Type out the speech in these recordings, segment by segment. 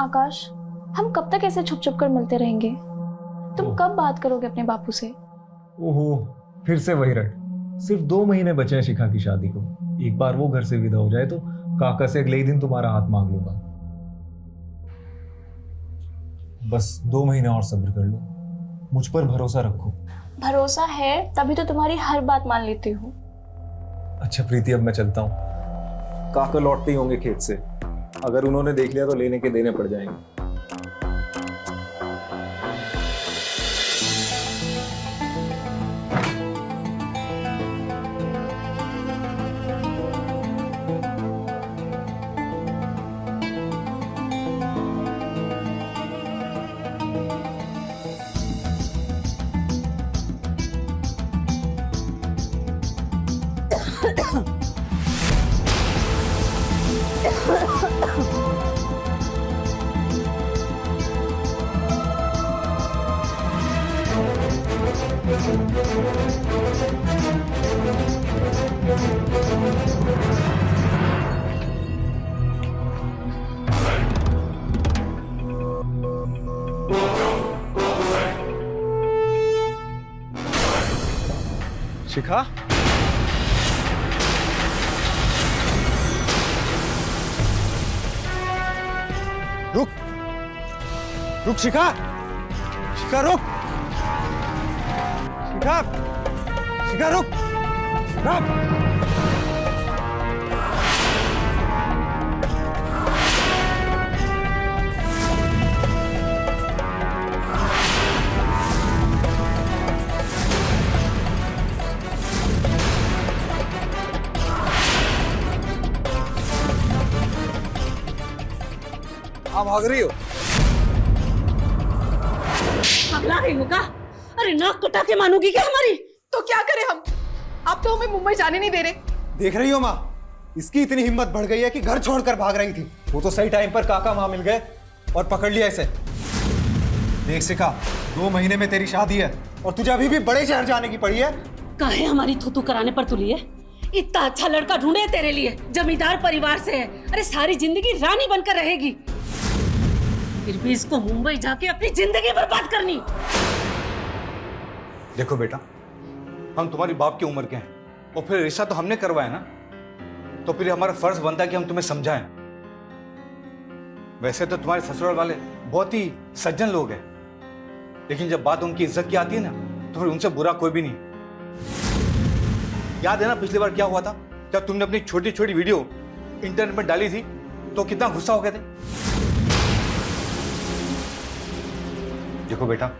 आकाश, हम कब तक ऐसे छुप छुप कर मिलते रहेंगे? तुम कब बात करोगे अपने बापू से? ओहो, फिर से वही रट। सिर्फ 2 महीने बचे हैं शिखा की शादी को। एक बार वो घर से विदा हो जाए तो काका से अगले ही दिन तुम्हारा हाथ मांग लूंगा। बस 2 महीने और सब्र कर लो, मुझ पर भरोसा रखो। भरोसा है तभी तो तुम्हारी हर बात मान लेती हूँ। अच्छा प्रीति, अब मैं चलता हूँ। काका लौटते ही होंगे खेत से, अगर उन्होंने देख लिया तो लेने के देने पड़ जाएंगे। शिखा, रुक रुक शिखा, शिखा रुक, शिखा, शिखा रुक, शिखा। आप भाग रही हो? पगला रही होगा? अरे नाक कटा के मानोगी क्या हमारी? तो क्या करें हम? आप तो हमें मुंबई जाने नहीं दे रहे। देख रही हो माँ, इसकी इतनी हिम्मत बढ़ गई है कि घर छोड़कर भाग रही थी। वो तो सही टाइम पर काका माँ मिल गए और पकड़ लिया इसे। देख शिखा, 2 महीने में तेरी शादी है और तुझे अभी भी बड़े शहर जाने की पड़ी है। काहे हमारी थूथू कराने पर तुली है? इतना अच्छा लड़का ढूंढे तेरे लिए, जमींदार परिवार से है। अरे सारी जिंदगी रानी बनकर रहेगी, फिर भी इसको मुंबई जाके अपनी जिंदगी बर्बाद करनी। देखो बेटा, हम तुम्हारी बाप की उम्र के हैं और फिर रिश्ता तो हमने करवाया ना, तो फिर हमारा फर्ज बनता है कि हम तुम्हें समझाएं। वैसे तो तुम्हारे ससुराल वाले बहुत ही सज्जन लोग हैं, लेकिन जब बात उनकी इज्जत की आती है ना, तो फिर उनसे बुरा कोई भी नहीं। याद है ना पिछली बार क्या हुआ था, जब तुमने अपनी छोटी छोटी वीडियो इंटरनेट में डाली थी तो कितना गुस्सा हो गए थे। देखो बेटा,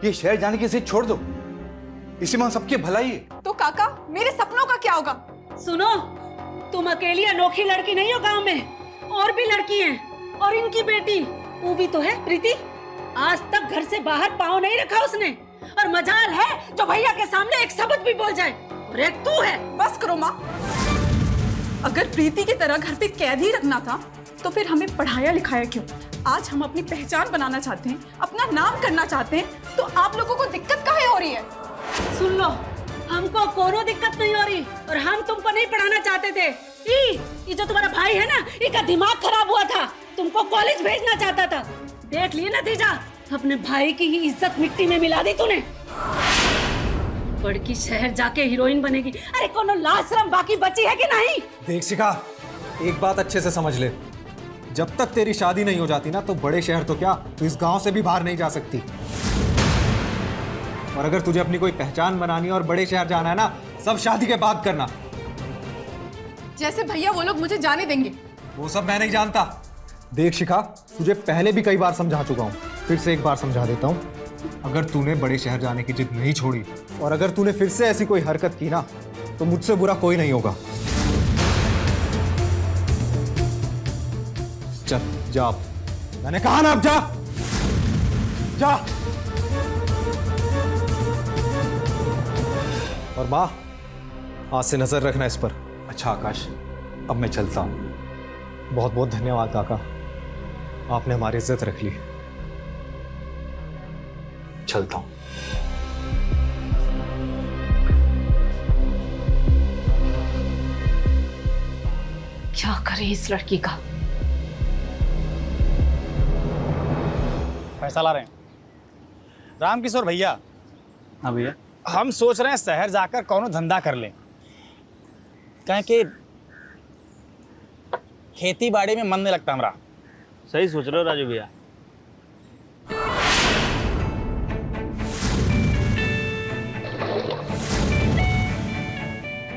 ये शहर जाने की जिद छोड़ दो, इसी में हम सबकी भलाई है। तो काका, मेरे सपनों का क्या होगा? सुनो, तुम अकेली अनोखी लड़की नहीं हो गांव में, और भी लड़की हैं, और इनकी बेटी वो भी तो है प्रीति। आज तक घर से बाहर पाँव नहीं रखा उसने, और मजाल है जो भैया के सामने एक शब्द भी बोल जाए, और एक तू है। बस करो माँ। अगर प्रीति की तरह घर पे कैद ही रखना था तो फिर हमें पढ़ाया लिखाया क्यों? आज हम अपनी पहचान बनाना चाहते हैं, अपना नाम करना चाहते हैं, तो आप लोगों को दिक्कत काहे हो रही है? सुन लो, हमको कोनो दिक्कत नहीं हो रही और हम तुमको नहीं पढ़ाना चाहते थे। ये जो तुम्हारा भाई है ना, इसका दिमाग खराब हुआ था, तुमको कॉलेज भेजना चाहता था। देख लिए नतीजा, अपने भाई की ही इज्जत मिट्टी में मिला दी तूने। बड़की शहर जाके हीरोइन बनेगी, अरे कोनो लाज शर्म बाकी बची है कि नहीं? देख शिखा, एक बात अच्छे से समझ ले, जब तक तेरी शादी नहीं हो जाती ना, तो बड़े शहर तो क्या, तू इस गांव से भी बाहर नहीं जा सकती। और अगर तुझे अपनी कोई पहचान बनानी है और बड़े शहर जाना है ना, सब शादी के बाद करना। जैसे भैया वो लोग मुझे जाने देंगे। वो सब मैं नहीं जानता। देख शिखा, तुझे पहले भी कई बार समझा चुका हूँ, फिर से एक बार समझा देता हूँ। अगर तूने बड़े शहर जाने की जिद नहीं छोड़ी और अगर तूने फिर से ऐसी कोई हरकत की ना, तो मुझसे बुरा कोई नहीं होगा। चल जा, अब मैंने कहा ना, अब जा जा। और माँ, आज से नजर रखना इस पर। अच्छा आकाश, अब मैं चलता हूँ। बहुत बहुत धन्यवाद काका, आपने हमारी इज्जत रख ली। चलता हूँ। क्या करे इस लड़की का? पैसा ला रहे हैं रामकिशोर भैया। हाँ भैया। हम सोच रहे हैं शहर जाकर कौनो धंधा कर लें, कहें कि खेती बाड़ी में मन नहीं लगता हमारा। सही सोच रहे हो राजू भैया।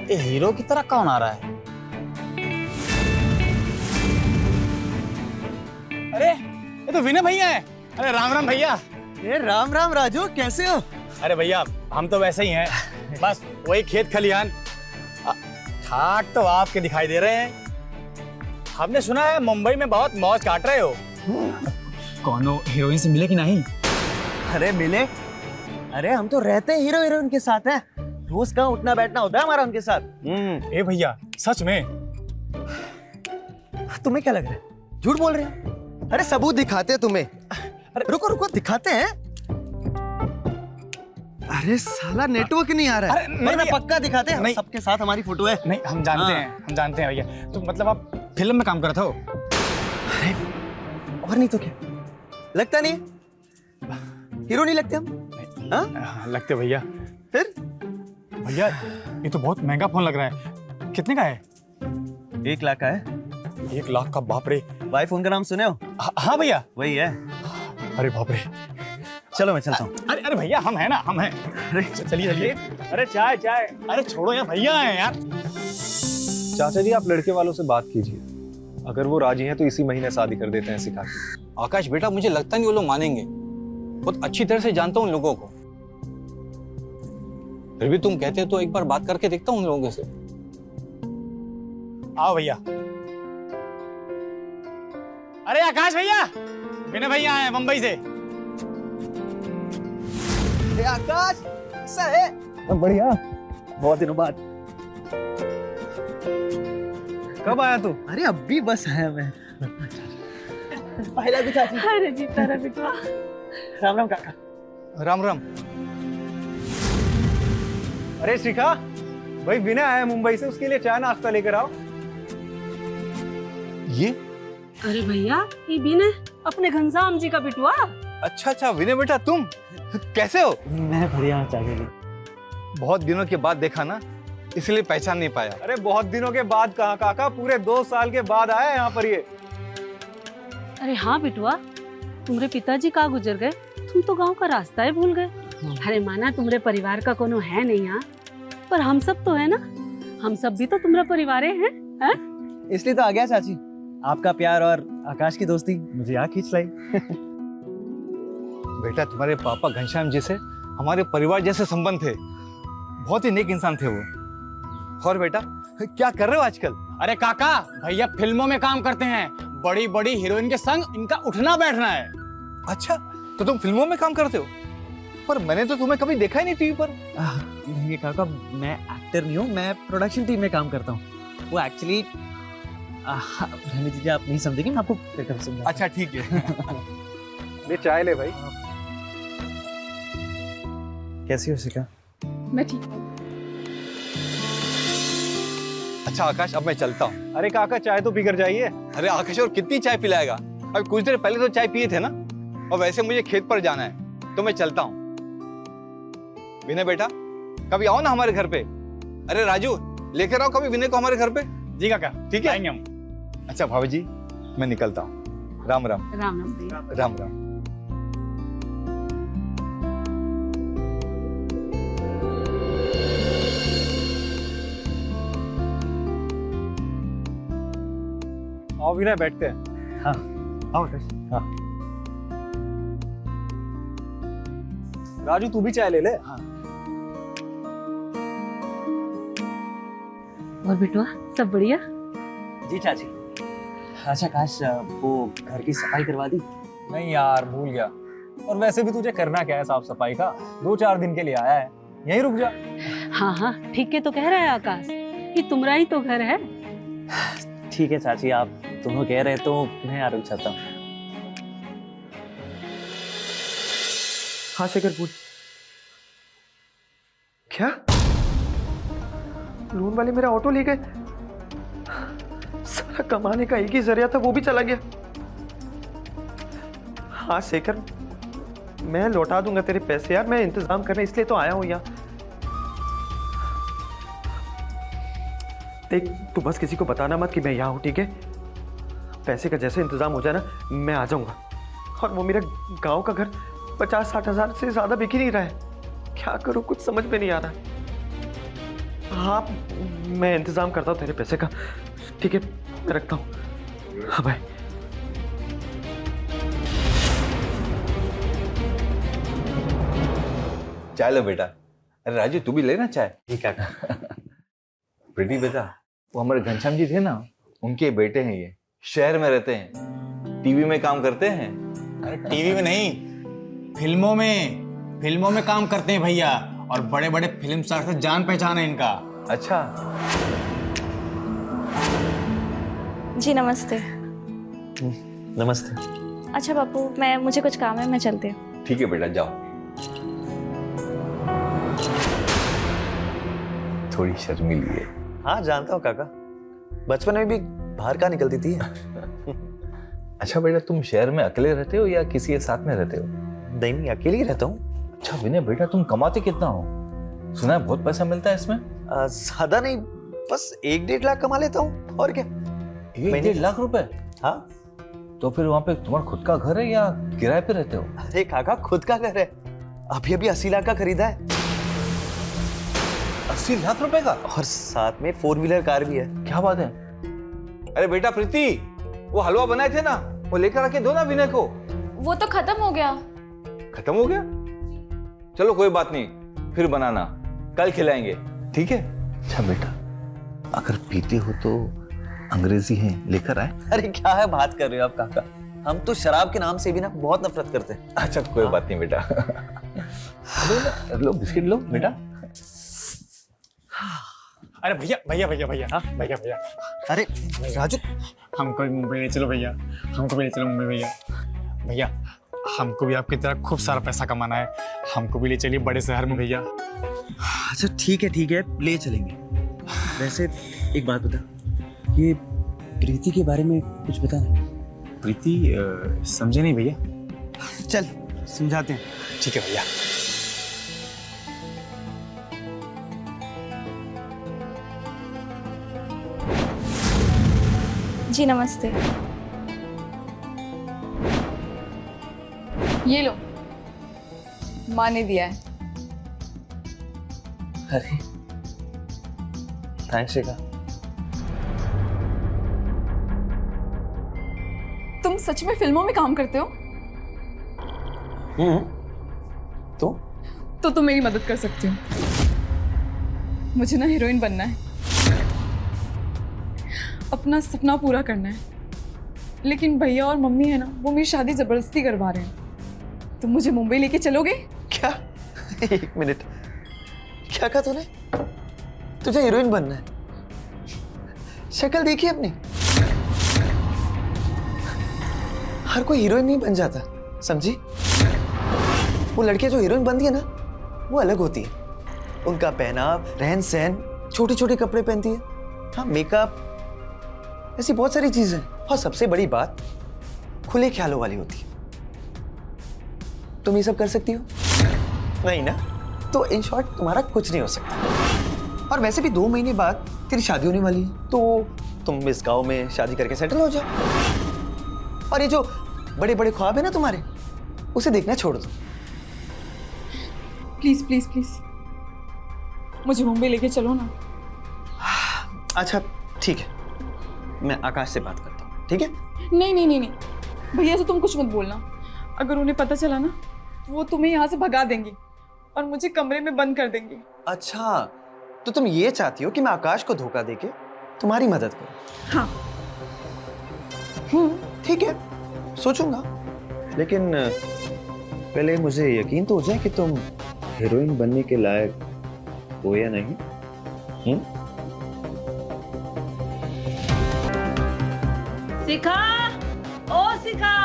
ये हीरो की तरह कौन आ रहा है? अरे ये तो विनय भैया है। अरे राम राम भैया। ए राम राम राजू, कैसे हो? अरे भैया हम तो वैसे ही हैं, बस वही खेत खलिहान। ठाक तो आपके दिखाई दे रहे हैं। हमने सुना है मुंबई में बहुत मौज काट रहे हो। कौनो हीरोइन से मिले कि नहीं? अरे मिले। अरे हम तो रहते हीरो हीरोइन के साथ हैं, रोज का उठना बैठना होता है हमारा उनके साथ। ए भैया सच में? तुम्हें क्या लग रहा है, झूठ बोल रहे हो? अरे सबूत दिखाते हैं तुम्हें। अरे रुको रुको, दिखाते हैं। अरे साला नेटवर्क नहीं आ रहा है। अरे नहीं वरना भैया। पक्का दिखाते हैं, नहीं। सबके साथ हमारी फोटो है। नहीं हम जानते हैं, हम जानते हैं भैया। तो मतलब आप फिल्म में काम करते हो? और नहीं तो क्या, लगता नहीं है? हीरो नहीं लगते हम? हाँ? लगते भैया। फिर भैया ये तो बहुत महंगा फोन लग रहा है, कितने का है? 1 लाख का है। 1 लाख का? बाप रे। वाई फोन का नाम सुने हो? हाँ भैया वही है। अरे बाप रे। चलो मैं चलता हूँ। अरे अरे भैया हम हैं ना, हम हैं। अरे चलिए चलिए। अरे चाय चाय। अरे छोड़ो यार, भैया हैं यार। चाचा जी, आप लड़के वालों से बात कीजिए, अगर वो राजी हैं तो इसी महीने शादी कर देते हैं शिखा की। आकाश बेटा, मुझे लगता नहीं वो लोग मानेंगे। बहुत अच्छी तरह से जानता हूँ उन लोगों को। फिर भी तुम कहते हो तो एक बार बात करके देखता हूँ उन लोगों से। आओ भैया। अरे आकाश भैया, विनय भैया आए हैं मुंबई से। आकाश कैसा है? बढ़िया। बहुत दिनों बाद। कब आया तू? अरे अभी बस आया मैं। पहला भी चाची। अरे जी तारा बिटवा। राम राम काका। राम राम। अरे शिखा, भाई विनय आया मुंबई से, उसके लिए चाय नाश्ता लेकर आओ। ये? अरे भैया, ये विनय अपने घनश्याम जी का बिटवा। अच्छा अच्छा विनय बेटा, तुम कैसे हो? मैं बढ़िया हूँ चाचा जी। बहुत दिनों के बाद देखा ना, इसलिए पहचान नहीं पाया। अरे बहुत दिनों के बाद कहाँ काका, पूरे 2 साल के बाद आया यहाँ पर ये। अरे हाँ बिटवा, तुम्हारे पिताजी कहाँ गुजर गए, तुम तो गांव का रास्ता ही भूल गए। अरे माना तुम्हारे परिवार का कोनो है नहीं यहाँ, पर हम सब तो है ना, हम सब भी तो तुम्हारा परिवार है, हैं? इसलिए तो आ गया चाची। आपका प्यार और आकाश की दोस्ती मुझे यहाँ खींच लाई। बेटा तुम्हारे पापा घनश्याम जी से हमारे परिवार जैसे संबंध थे, बहुत ही नेक इंसान थे वो। और बेटा क्या कर रहे हो आजकल? अरे काका, भैया फिल्मों में काम करते हैं, बड़ी बड़ी हीरोइन के संग इनका उठना बैठना है। अच्छा, तो तुम फिल्मों में काम करते हो? पर मैंने तो तुम्हें कभी देखा ही नहीं टीवी पर। नहीं काका, मैं एक्टर नहीं हूँ, मैं प्रोडक्शन टीम में काम करता हूँ। वो एक्चुअली रहने दीजिए, आप नहीं समझेंगे, मैं आपको फिर कभी समझाऊंगा। अच्छा ठीक है। ले चाय ले भाई। कैसी हो शिखा? मैं ठीक हूँ। अच्छा आकाश, अब मैं चलता हूँ। अरे काका चाय तो पीकर जाइए। अरे आकाश, और कितनी चाय पिलाएगा? अभी कुछ देर पहले तो चाय पिए थे ना। और वैसे मुझे खेत पर जाना है, तो मैं चलता हूँ। विनय बेटा, कभी आओ ना हमारे घर पे। अरे राजू, लेकर आओ कभी विनय को हमारे घर पे। जी काका, ठीक है? आएंगे हम। अच्छा भाभी जी, मैं निकलता हूँ। राम राम। राम राम भैया। राम राम। आओ विनय, बैठते हैं। आओ आकाश। राजू तू भी चाय ले ले। और बेटवा सब बढ़िया? जी चाची। अच्छा आकाश, वो घर की सफाई करवा दी? नहीं यार, भूल गया। और वैसे भी तुझे करना क्या है साफ सफाई का? 2-4 दिन के लिए आया है, यहीं रुक जा। हाँ हाँ, ठीक है तो कह रहा है आकाश कि तुम्हारा ही तो घर है। ठीक है चाची, आप दोनों कह रहे तो मैं यहाँ रुक जाता हूँ। हाँ शेखर पूछ। क्या? लोन वाले मेरा ऑटो ले गए? सारा कमाने का एक ही जरिया था, वो भी चला गया। हाँ शेखर, मैं लौटा दूंगा तेरे पैसे यार, मैं इंतजाम करने इसलिए तो आया हूं यहाँ। देख, तू बस किसी को बताना मत कि मैं यहाँ हूँ, ठीक है? पैसे का जैसे इंतजाम हो जाए ना, मैं आ जाऊंगा। और वो मेरा गांव का घर 50-60 हजार से ज्यादा बिक ही नहीं रहा है। क्या करूं, कुछ समझ में नहीं आ रहा है। हाँ, मैं इंतजाम करता हूँ तेरे पैसे का, ठीक है? मैं रखता हूँ। हाँ भाई। चाय लो बेटा। अरे राजू, तू भी लेना चाय। ठीक है। प्रीति बेटा, वो हमारे घनश्याम जी थे ना, उनके बेटे हैं ये। शहर में रहते हैं, टीवी में काम करते हैं। अरे टीवी में नहीं, फिल्मों में काम करते हैं भैया। और बड़े बड़े फिल्म स्टार से जान पहचान है इनका। अच्छा। जी नमस्ते। नमस्ते। अच्छा बापू, मुझे कुछ काम है, मैं चलती हूँ। ठीक है बेटा, जाओ। थोड़ी शर्मीली है। हाँ जानता हूँ काका, बचपन में भी बाहर का निकलती थी। अच्छा बेटा, तुम शहर में अकेले रहते हो या किसी के साथ में रहते हो? नहीं, अकेले ही रहता हूँ। अच्छा विनय बेटा, तुम कमाते कितना हो? सुना है बहुत पैसा मिलता है इसमें। ज्यादा नहीं, बस 1-1.5 लाख कमा लेता हूँ, और क्या। 1-1.5 लाख रुपए? हाँ। तो फिर वहाँ पे तुम्हारा खुद का घर है या किराए पे रहते हो? अरे काका, खुद का घर है, अभी 80 लाख का खरीदा है। 80 लाख रुपए का? और साथ में 4 व्हीलर कार भी है। क्या बात है। अरे बेटा प्रीति, वो हलवा बनाए थे ना, वो लेकर आके दो ना विनय को। वो तो खत्म हो गया। खत्म हो गया? चलो कोई बात नहीं, फिर बनाना, कल खिलाएंगे, ठीक है? अच्छा बेटा, अगर पीते हो तो अंग्रेजी है लेकर आए। अरे क्या है बात कर रहे हो आप काका, हम तो शराब के नाम से भी ना बहुत नफरत करते हैं। अच्छा कोई बात नहीं बेटा। लो बिस्किट लो बेटा। अरे भैया भैया भैया भैया, हाँ भैया भैया, अरे राजू, हमको भी मुंबई ले चलो भैया, हमको भी ले चलो मुंबई भैया। भैया हमको भी आपकी तरह खूब सारा पैसा कमाना है, हमको भी ले चलिए बड़े शहर में भैया। अच्छा ठीक है, ले चलेंगे। वैसे एक बात बता, ये प्रीति के बारे में कुछ बता ना। प्रीति समझे नहीं भैया? चल समझाते हैं। ठीक है भैया। जी नमस्ते। ये लो, माँ ने दिया है। अरे थैंक्स शिखा। तुम सच में फिल्मों में काम करते हो? तो तुम मेरी मदद कर सकती हो। मुझे ना हीरोइन बनना है, अपना सपना पूरा करना है, लेकिन भैया और मम्मी है ना, वो मेरी शादी जबरदस्ती करवा रहे हैं। तुम मुझे मुंबई लेके चलोगे? क्या? एक मिनट, क्या कहा तूने? तुझे हीरोइन बनना है? शक्ल देखी अपनी। हर कोई हीरोइन नहीं बन जाता, समझी? वो लड़कियां जो हीरोइन बनती है ना, वो अलग होती है। उनका पहनाव, रहन सहन, छोटे छोटे कपड़े पहनती है, हाँ मेकअप, ऐसी बहुत सारी चीजें। और सबसे बड़ी बात, खुले ख्यालों वाली होती है। तुम ये सब कर सकती हो? नहीं ना? तो इन शॉर्ट तुम्हारा कुछ नहीं हो सकता। और वैसे भी 2 महीने बाद तेरी शादी होने वाली है, तो तुम इस गांव में शादी करके सेटल हो जाओ। और ये जो बड़े बड़े ख्वाब है ना तुम्हारे, उसे देखना छोड़ दो। प्लीज प्लीज प्लीज मुझे मुंबई लेके चलो ना। अच्छा ठीक है, मैं आकाश से बात करता हूँ, ठीक है? नहीं नहीं नहीं नहीं, भैया से तुम कुछ मत बोलना। अगर उन्हें पता चला ना, तो वो तुम्हें यहाँ से भगा देंगी और मुझे कमरे में बंद कर देंगी। अच्छा, तो तुम ये चाहती हो कि मैं आकाश को धोखा देके तुम्हारी मदद करूं? हाँ। ठीक है, सोचूंगा। लेकिन पहले मुझे यकीन तो हो जाए कि तुम हीरोइन बनने के लायक हो या नहीं। शिखा, ओ शिखा।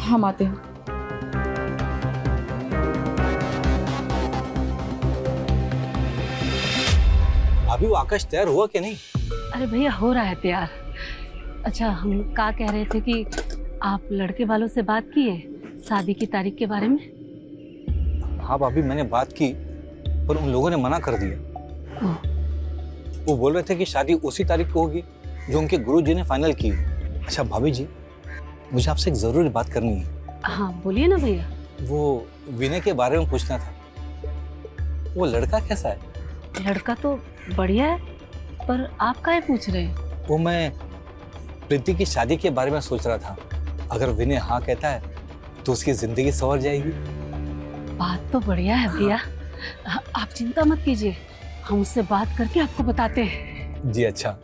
हम आते हैं। अभी वो आकाश तैयार हुआ कि नहीं? अरे भैया हो रहा है तैयार। अच्छा, हम क्या कह रहे थे कि आप लड़के वालों से बात किए शादी की तारीख के बारे में? हाँ भाभी, मैंने बात की, पर उन लोगों ने मना कर दिया। वो बोल रहे थे कि शादी उसी तारीख को होगी जो उनके गुरुजी ने फाइनल की। अच्छा भाभी जी, मुझे आपसे एक जरूरी बात करनी है। हाँ बोलिए ना भैया। वो विनय के बारे में पूछना था। वो लड़का कैसा है? लड़का तो बढ़िया है, पर आप काहे पूछ रहे हैं? वो मैं प्रीति की शादी के बारे में सोच रहा था। अगर विनय हाँ कहता है तो उसकी जिंदगी संवर जाएगी। बात तो बढ़िया है भैया, आप चिंता मत कीजिए, हम उससे बात करके आपको बताते हैं। जी अच्छा।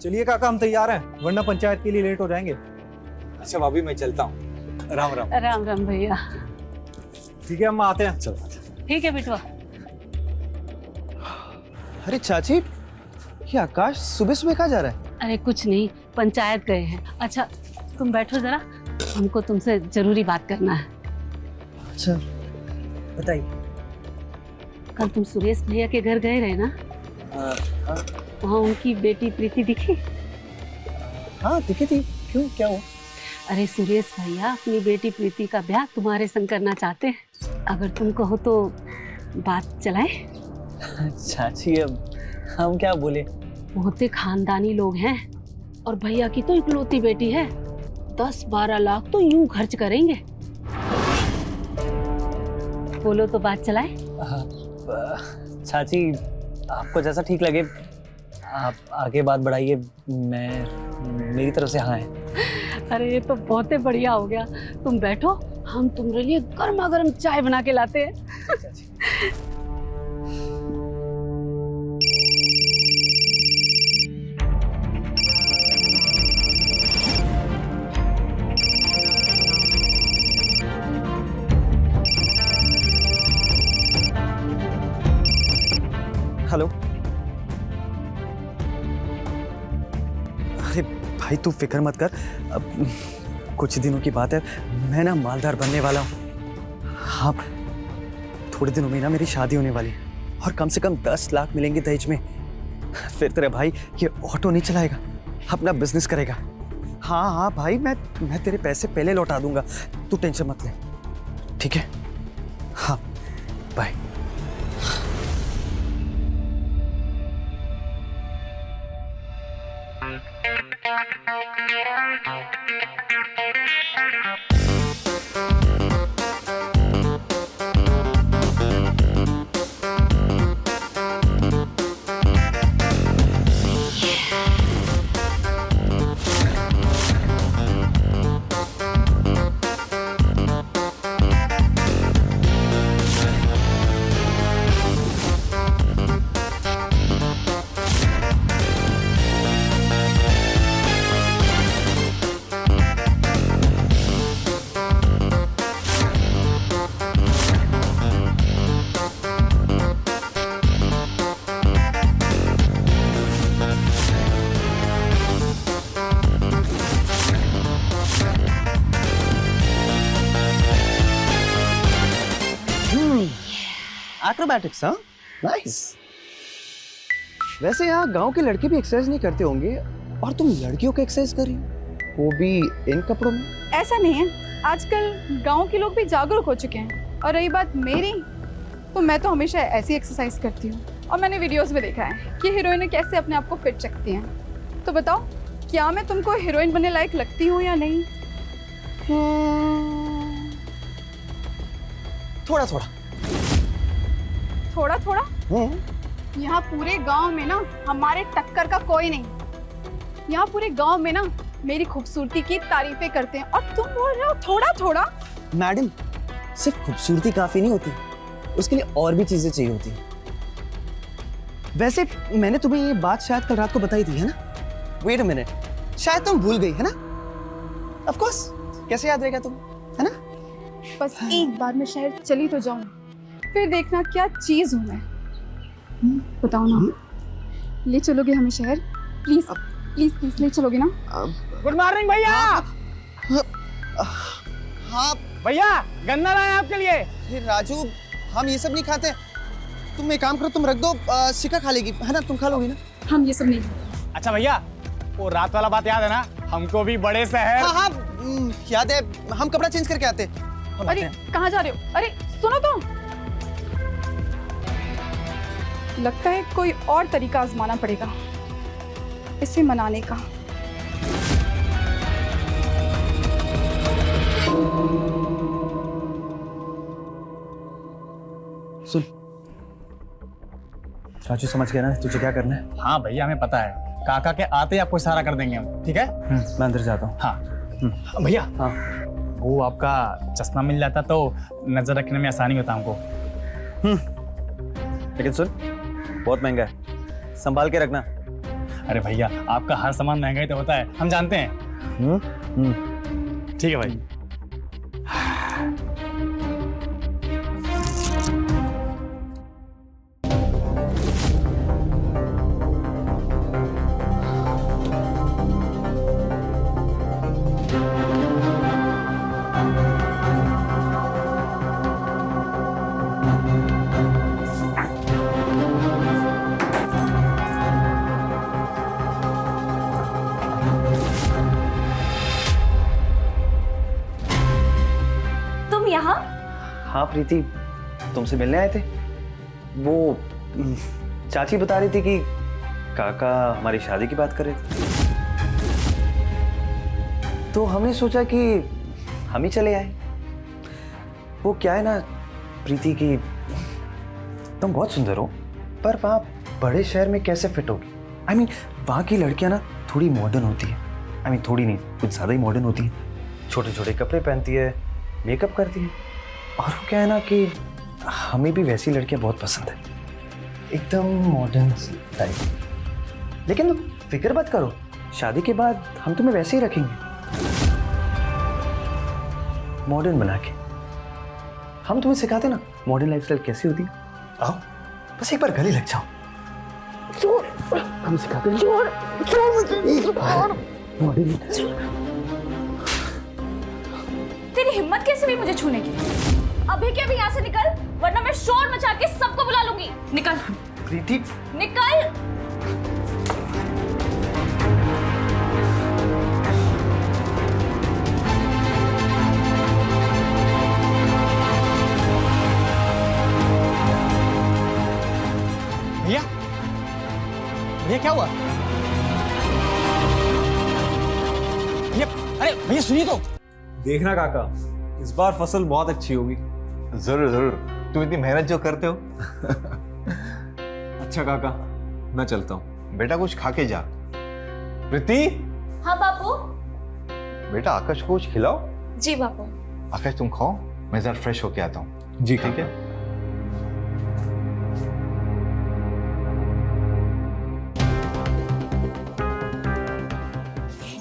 चलिए काका, हम तैयार हैं, वरना पंचायत के लिए लेट हो जाएंगे। अच्छा भाभी, मैं चलता हूँ। राम राम। राम राम भैया। ठीक है, हम आते हैं। चल। ठीक है बिटवा। अरे चाची, ये आकाश सुबह सुबह कहाँ जा रहा है? अरे कुछ नहीं, पंचायत गए हैं। अच्छा तुम बैठो जरा, हमको तुमसे जरूरी बात करना है। अच्छा बताइए। कल तुम सुरेश भैया के घर गए रहे ना? वहाँ उनकी बेटी प्रीति दिखी? हाँ दिखी थी। क्यों, क्या हुआ? अरे सुरेश भैया अपनी बेटी प्रीति का ब्याह तुम्हारे संग करना चाहते हैं। अगर तुम कहो तो बात चलाएं? चाची अब हम क्या बोले? बहुते खानदानी लोग हैं और भैया की तो इकलौती बेटी है। 10-12 लाख तो यूं खर्च करेंगे। बोलो तो बात चलाएं? चाची आपको जैसा ठीक लगे आप आगे बात बढ़ाइए, मैं मेरी तरफ से हाँ है। अरे ये तो बहुत ही बढ़िया हो गया। तुम बैठो, हम तुम्हारे लिए गर्मा गर्म चाय बना के लाते हैं। हेलो। अरे भाई तू फिक्र मत कर, अब कुछ दिनों की बात है, मैं ना मालदार बनने वाला हूँ। हाँ थोड़े दिनों में ना मेरी शादी होने वाली है और कम से कम 10 लाख मिलेंगे दहेज में। फिर तेरा भाई ये ऑटो नहीं चलाएगा, अपना बिजनेस करेगा। हाँ हाँ भाई, मैं तेरे पैसे पहले लौटा दूंगा, तू टेंशन मत ले, ठीक है? हाँ बाय। एक्रोबैटिक्स, हाँ, नाइस। वैसे यहाँ गांव के लड़के भी एक्सरसाइज नहीं करते होंगे और तुम लड़कियों को एक्सरसाइज कर रही हो, वो भी इन कपड़ों में। ऐसा नहीं है, आजकल गांव के लोग भी जागरूक हो चुके हैं। और रही बात मेरी, तो मैं तो हमेशा ऐसी एक्सरसाइज करती हूँ और मैंने वीडियोस में देखा है कि हीरोइनें कैसे अपने आप को फिट रखती हैं। तो बताओ, क्या मैं तुमको हीरोइन बनने लायक लगती हूँ या नहीं? थोड़ा थोड़ा। थोड़ा थोड़ा? यहाँ पूरे गांव में ना हमारे टक्कर का कोई नहीं। यहाँ पूरे गांव में ना मेरी खूबसूरती की तारीफें करते हैं और तुम बोल रहे हो थोड़ा थोड़ा। मैडम, सिर्फ खूबसूरती काफी नहीं होती, उसके लिए और भी चीजें चाहिए होती हैं। वैसे मैंने तुम्हें ये बात शायद कल रात को बताई थी, है ना? वेट अ मिनट, शायद तुम भूल गई, है ना? ऑफ कोर्स, कैसे याद रहेगा तुम, है ना? बस एक बार मैं शहर चली तो जाऊं, फिर देखना क्या चीज हूं मैं। बताओ ना, ले चलोगे हमें शहर? प्लीज प्लीज प्लीज, ले चलोगे ना? गुड मॉर्निंग भैया। हाँ भैया, गन्ना लाए आपके लिए। फिर राजू, हम ये सब नहीं खाते। तुम एक काम करो, तुम रख दो, शिखा खा लेगी, है ना? तुम खा लोगी ना? हम ये सब नहीं। अच्छा भैया, वो रात वाला बात याद है ना? हमको भी बड़े शहर। हाँ हाँ, याद है। हम कपड़ा चेंज करके आते। अरे कहाँ जा रहे हो? अरे सुनो तो, लगता है कोई और तरीका आजमाना पड़ेगा इसे मनाने का। सुन राजू, समझ गया ना तुझे क्या करना है? हाँ भैया, हमें पता है। काका के आते ही आपको इशारा कर देंगे हम, ठीक है? मैं अंदर जाता हूँ। हाँ भैया, हाँ, वो आपका चश्मा मिल जाता तो नजर रखने में आसानी होता हमको। लेकिन सुन, बहुत महंगा है, संभाल के रखना। अरे भैया, आपका हर सामान महंगा ही तो होता है, हम जानते हैं। ठीक है भाई। यहाँ? हाँ प्रीति, तुमसे मिलने आए थे। वो चाची बता रही थी कि काका हमारी शादी की बात कर रहे थे, तो हमने सोचा कि हम ही चले आए। वो क्या है ना प्रीति की, तुम बहुत सुंदर हो, पर वहाँ बड़े शहर में कैसे फिट होगी? आई मीन, वहाँ की लड़कियाँ ना थोड़ी मॉडर्न होती है। आई मीन, थोड़ी नहीं, कुछ ज़्यादा ही मॉडर्न होती है। छोटे छोटे कपड़े पहनती है, मेकअप करती है। और वो क्या है ना कि हमें भी वैसी लड़कियां बहुत पसंद है, एकदम मॉडर्न टाइप। लेकिन तुम फिक्र मत करो, शादी के बाद हम तुम्हें वैसे ही रखेंगे, मॉडर्न बना के। हम तुम्हें सिखाते ना मॉडर्न लाइफस्टाइल कैसी होती है। आओ, बस एक बार गले लग जाओ, हम सिखाते हैं मॉडर्न। तेरी हिम्मत कैसे हुई मुझे छूने की? अभी के अभी यहाँ से निकल, वरना मैं शोर मचा के सबको बुला लूंगी। निकल प्रीति, निकल। भैया, भैया क्या हुआ? भैया, अरे भैया सुनिए तो। देखना काका, इस बार फसल बहुत अच्छी होगी। जरूर जरूर, तुम इतनी मेहनत जो करते हो। अच्छा काका, मैं चलता हूँ। बेटा कुछ खा के जा। प्रीति, हाँ बापू। बेटा आकाश को कुछ खिलाओ। जी बापू। आकाश तुम खाओ, मैं जरा फ्रेश होके आता हूँ। जी ठीक है।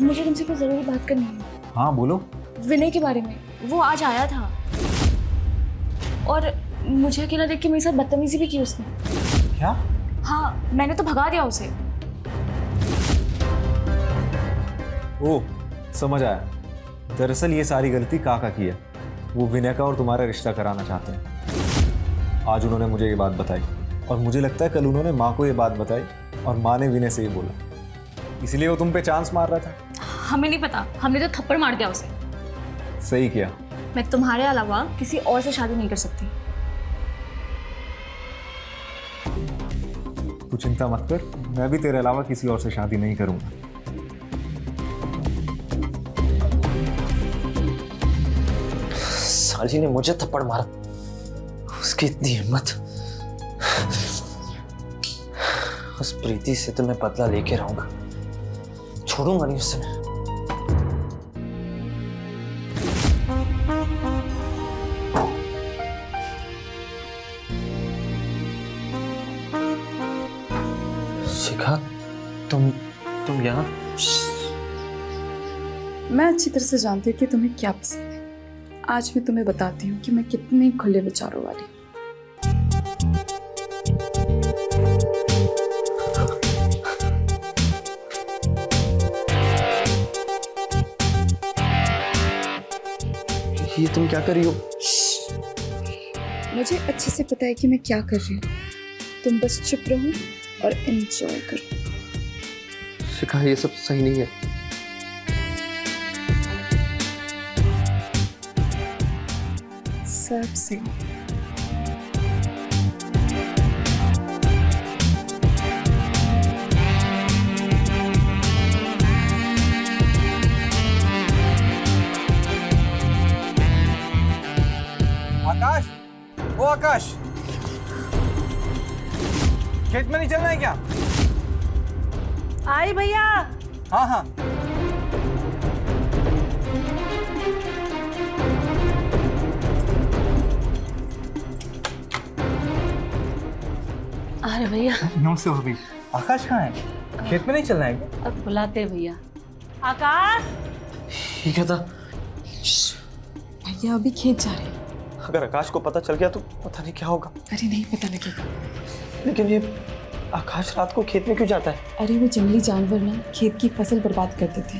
मुझे तुमसे कुछ जरूरी बात करनी है। हाँ बोलो। विनय के बारे में, वो आज आया था और मुझे अकेला देख के मेरे साथ बदतमीजी भी की उसने। क्या? हाँ, मैंने तो भगा दिया उसे। ओह, समझ आया। दरअसल ये सारी गलती काका की है। वो विनय का और तुम्हारा रिश्ता कराना चाहते हैं। आज उन्होंने मुझे ये बात बताई और मुझे लगता है कल उन्होंने माँ को ये बात बताई और माँ ने विनय से ये बोला, इसलिए वो तुम पे चांस मार रहा था। हमें नहीं पता, हमने तो थप्पड़ मार दिया उसे। सही किया। मैं तुम्हारे अलावा किसी और से शादी नहीं कर सकती। तू चिंता मत कर, मैं भी तेरे अलावा किसी और से शादी नहीं करूंगा। साली ने मुझे थप्पड़ मारा, उसकी इतनी हिम्मत। उस प्रीति से तो मैं बदला लेके रहूंगा, छोड़ूंगा नहीं उससे मैं। शिखा, तुम यहाँ? मैं अच्छी तरह से जानती हूँ कि तुम्हें क्या पसंद है। आज मैं तुम्हें बताती हूँ कि मैं कितनी खुले विचारों वाली हूँ। ये तुम क्या कर रही हो? मुझे अच्छे से पता है कि मैं क्या कर रही हूँ। तुम बस चुप रहो और एंजॉय करो। शिखा, ये सब सही नहीं है। सब सही। आकाश, ओ आकाश, खेत में नहीं चलना है क्या? आई भैया। हाँ हाँ। अरे भैया, नमस्ते भाभी। आकाश कहाँ है? खेत में नहीं चलना है क्या? अब बुलाते भैया। आकाश। ये क्या था? भैया अभी खेत जा रहे हैं। अगर आकाश को पता चल गया तो पता नहीं क्या होगा। अरे नहीं पता लगेगा। लेकिन ये आकाश रात को खेत में क्यों जाता है? अरे वो जंगली जानवर ना खेत की फसल बर्बाद करते थे,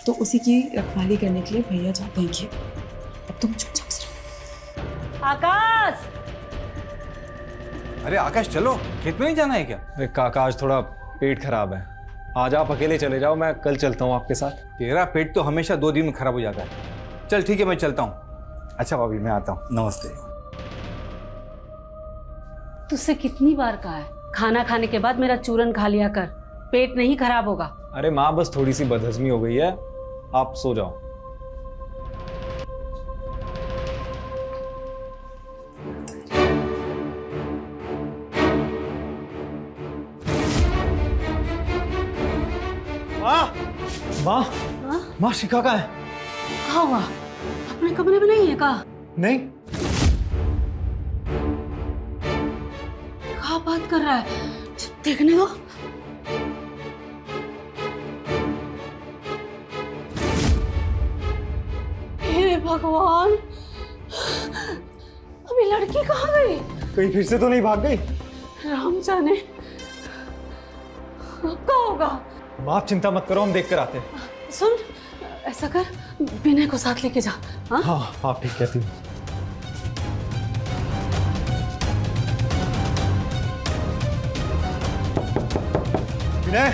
तो उसी की रखवाली करने के लिए भैया जाते हैं खेत। अब तुम चुपचाप से रहो। आकाश। अरे आकाश चलो, खेत में नहीं जाना है क्या? अरे काका, आज थोड़ा पेट खराब है, आज आप अकेले चले जाओ, मैं कल चलता हूँ आपके साथ। तेरा पेट तो हमेशा 2 दिन में खराब हो जाता है। चल ठीक है, मैं चलता हूँ। अच्छा भाभी, मैं आता हूँ। नमस्ते। तुझसे कितनी बार कहा है, खाना खाने के बाद मेरा चूरन खा लिया कर, पेट नहीं खराब होगा। अरे माँ, बस थोड़ी सी बदहजमी हो गई है, आप सो जाओ। माँ, माँ शिखा कहाँ है? कहाँ हुआ? अपने कमरे में नहीं है का? नहीं। क्या बात कर रहा है? देखने दो। हे भगवान, अभी लड़की कहाँ गई? कहीं फिर से तो नहीं भाग गई? राम जाने क्या होगा। माँ आप चिंता मत करो, हम देख कर आते हैं। सुन, ऐसा कर, विनय को साथ लेके जा। हाँ हाँ, आप ठीक कहती हो। विनय,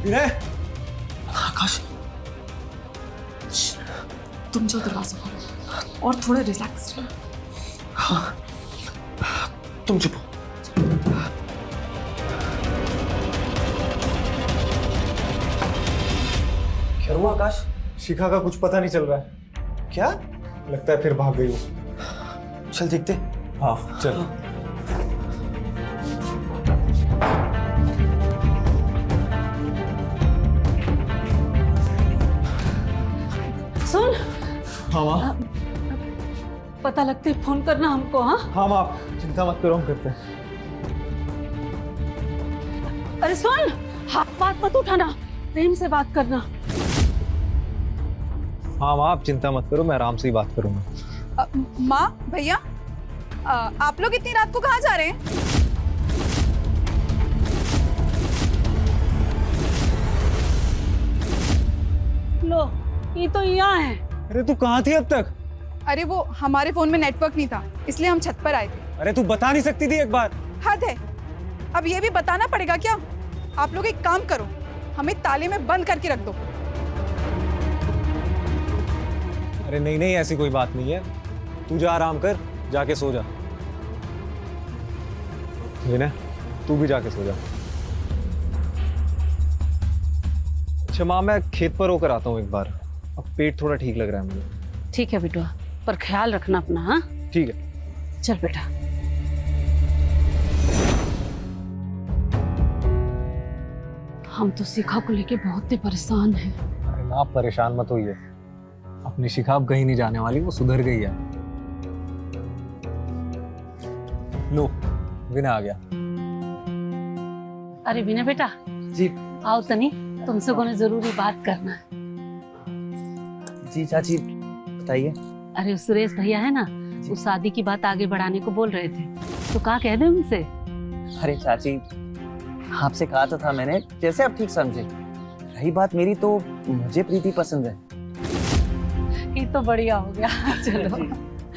विनय। आकाश, तुम जो दरवाजा खोलो और थोड़ा रिलैक्स रहो। हाँ, तुम चुप हो। क्या हुआ आकाश? शिखा का कुछ पता नहीं चल रहा है। क्या? लगता है फिर भाग गई वो। चल देखते। हाँ चल। सुन, हाँ माँ। पता लगते फोन करना हमको। हाँ हाँ माँ, आप चिंता मत करो, हम करते हैं। अरे सुन, हाथ बात मत उठाना, प्रेम से बात करना। हाँ माँ, आप चिंता मत करो, मैं आराम से ही बात करूंगा। माँ, भैया, आप लोग इतनी रात को कहाँ जा रहे हैं? लो, ये तो यहाँ है। अरे तू कहाँ थी अब तक? अरे वो हमारे फोन में नेटवर्क नहीं था, इसलिए हम छत पर आए थे। अरे तू बता नहीं सकती थी एक बार? हद है, अब ये भी बताना पड़ेगा क्या? आप लोग एक काम करो, हमें ताले में बंद करके रख दो। अरे नहीं नहीं, ऐसी कोई बात नहीं है। तू जा आराम कर, जाके सो जा। विनय, तू भी जाके सो जा। अच्छा माँ, मैं खेत पर होकर आता हूँ एक बार। अब पेट थोड़ा ठीक लग रहा है मुझे। ठीक है बिटुआ, पर ख्याल रखना अपना। हाँ ठीक है। चल बेटा। हम तो शिखा को लेके बहुत ही परेशान हैं। अरे माँ, परेशान मत होइए। अपनी शिखा अब कहीं नहीं जाने वाली, वो सुधर गई है। लो, विनय आ गया। अरे विनय बेटा जी आओ तनी, तुमसे कोई जरूरी बात करना है। जी चाची, बताइए। अरे सुरेश भैया है ना, वो शादी की बात आगे बढ़ाने को बोल रहे थे, तो कहा कह दे उनसे। अरे चाची, आपसे कहा तो था मैंने, जैसे आप ठीक समझे। रही बात मेरी, तो मुझे प्रीति पसंद है। ये तो बढ़िया हो गया। चलो।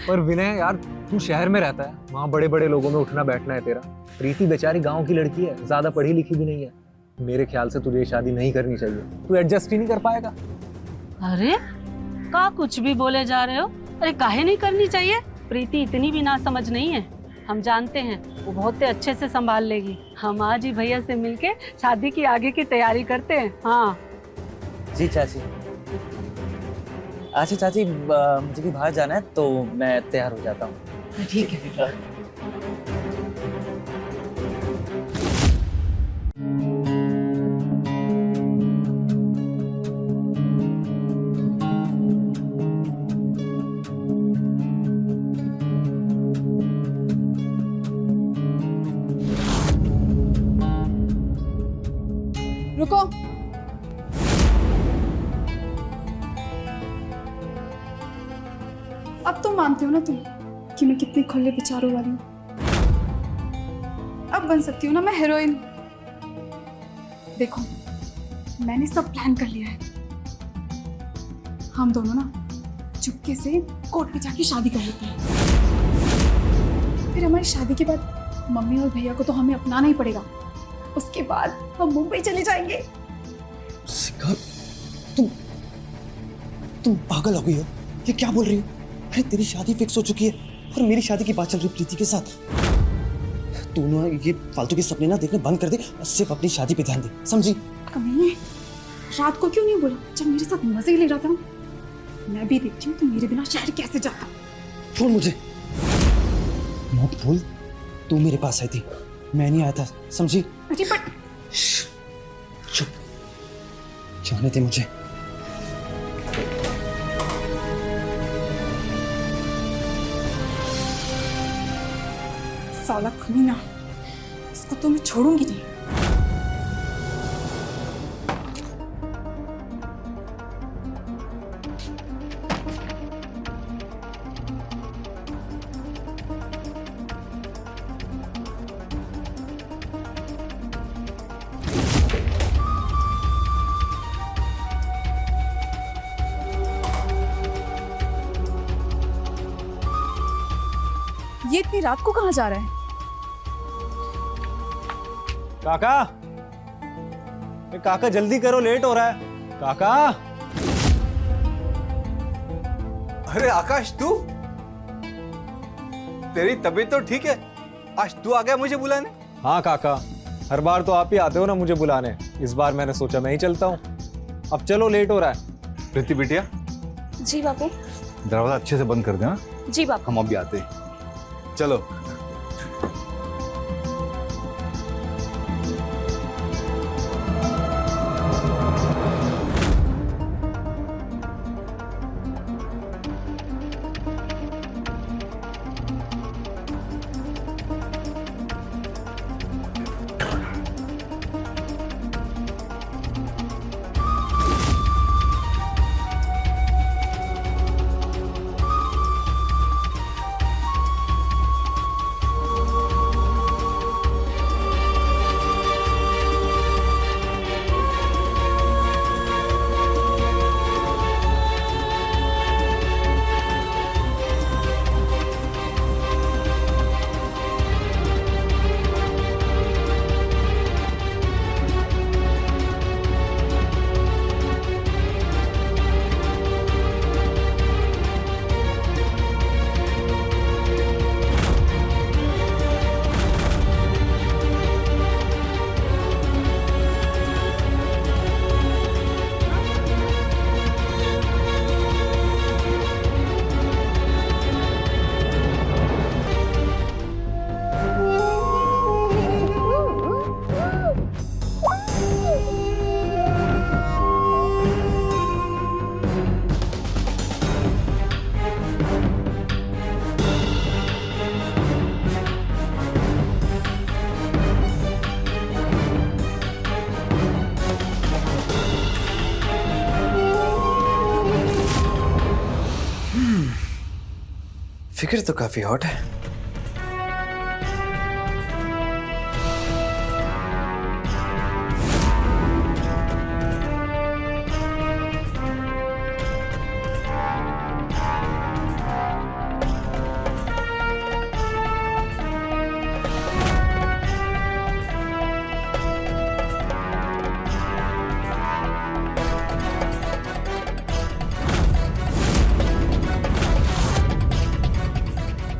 पर विनय यार, तू शहर में रहता है, वहाँ बड़े बड़े लोगों में उठना बैठना है तेरा। प्रीति बेचारी गांव की लड़की है, ज्यादा पढ़ी लिखी भी नहीं है। मेरे ख्याल से तुझे शादी नहीं करनी चाहिए। तू एडजस्ट ही नहीं कर पाएगा। अरे का कुछ भी बोले जा रहे हो? अरे काहे नहीं करनी चाहिए? प्रीति इतनी भी ना समझ नहीं है, हम जानते हैं वो बहुत अच्छे से संभाल लेगी। हम आज ही भैया से मिलके शादी की आगे की तैयारी करते हैं। हाँ जी चाची। अच्छा चाची, मुझे भी बाहर जाना है, तो मैं तैयार हो जाता हूँ। ठीक है। रुको। अब तो मानते हो ना तुम कि मैं कितनी खुले विचारों वाली हूँ? अब बन सकती हूँ ना मैं हीरोइन। देखो, मैंने सब प्लान कर लिया है। हम दोनों ना चुपके से कोर्ट में जाके शादी कर लेते हैं। फिर हमारी शादी के बाद मम्मी और भैया को तो हमें अपनाना ही पड़ेगा। उसके बाद हम मुंबई चले जाएंगे। शिखा, तुम पागल हो गई हो? ये क्या बोल रही हो? अरे तेरी शादी फिक्स हो चुकी है और मेरी शादी की बात चल रही प्रीति के साथ। तू ना ये फालतू के सपने ना देखने बंद कर दे और सिर्फ अपनी शादी पे ध्यान दे, समझी? कमीने, रात को क्यों नहीं बोला जब मेरे साथ मजे ले रहा था? मैं भी देखती हूँ तू मेरे बिना शहर कैसे जाता। छोड़ मुझे, मत भूल तू मेरे पास आई थी, मैं नहीं आया था, समझी? अरे बट चुप, जाने दे मुझे। साला कमीना, इसको तो मैं छोड़ूंगी नहीं। ये इतनी रात को कहाँ जा रहा है? काका, काका जल्दी करो, लेट हो रहा है। काका। अरे आकाश, तू? तेरी तबीयत तो ठीक है? आज तू आ गया मुझे बुलाने? हाँ काका, हर बार तो आप ही आते हो ना मुझे बुलाने। इस बार मैंने सोचा मैं ही चलता हूँ। अब चलो, लेट हो रहा है। प्रीति बिटिया, जी बापू। दरवाजा अच्छे से बंद कर देना। जी बापू। हम अभी आते हैं। चलो। फिक्र तो काफी हॉट है।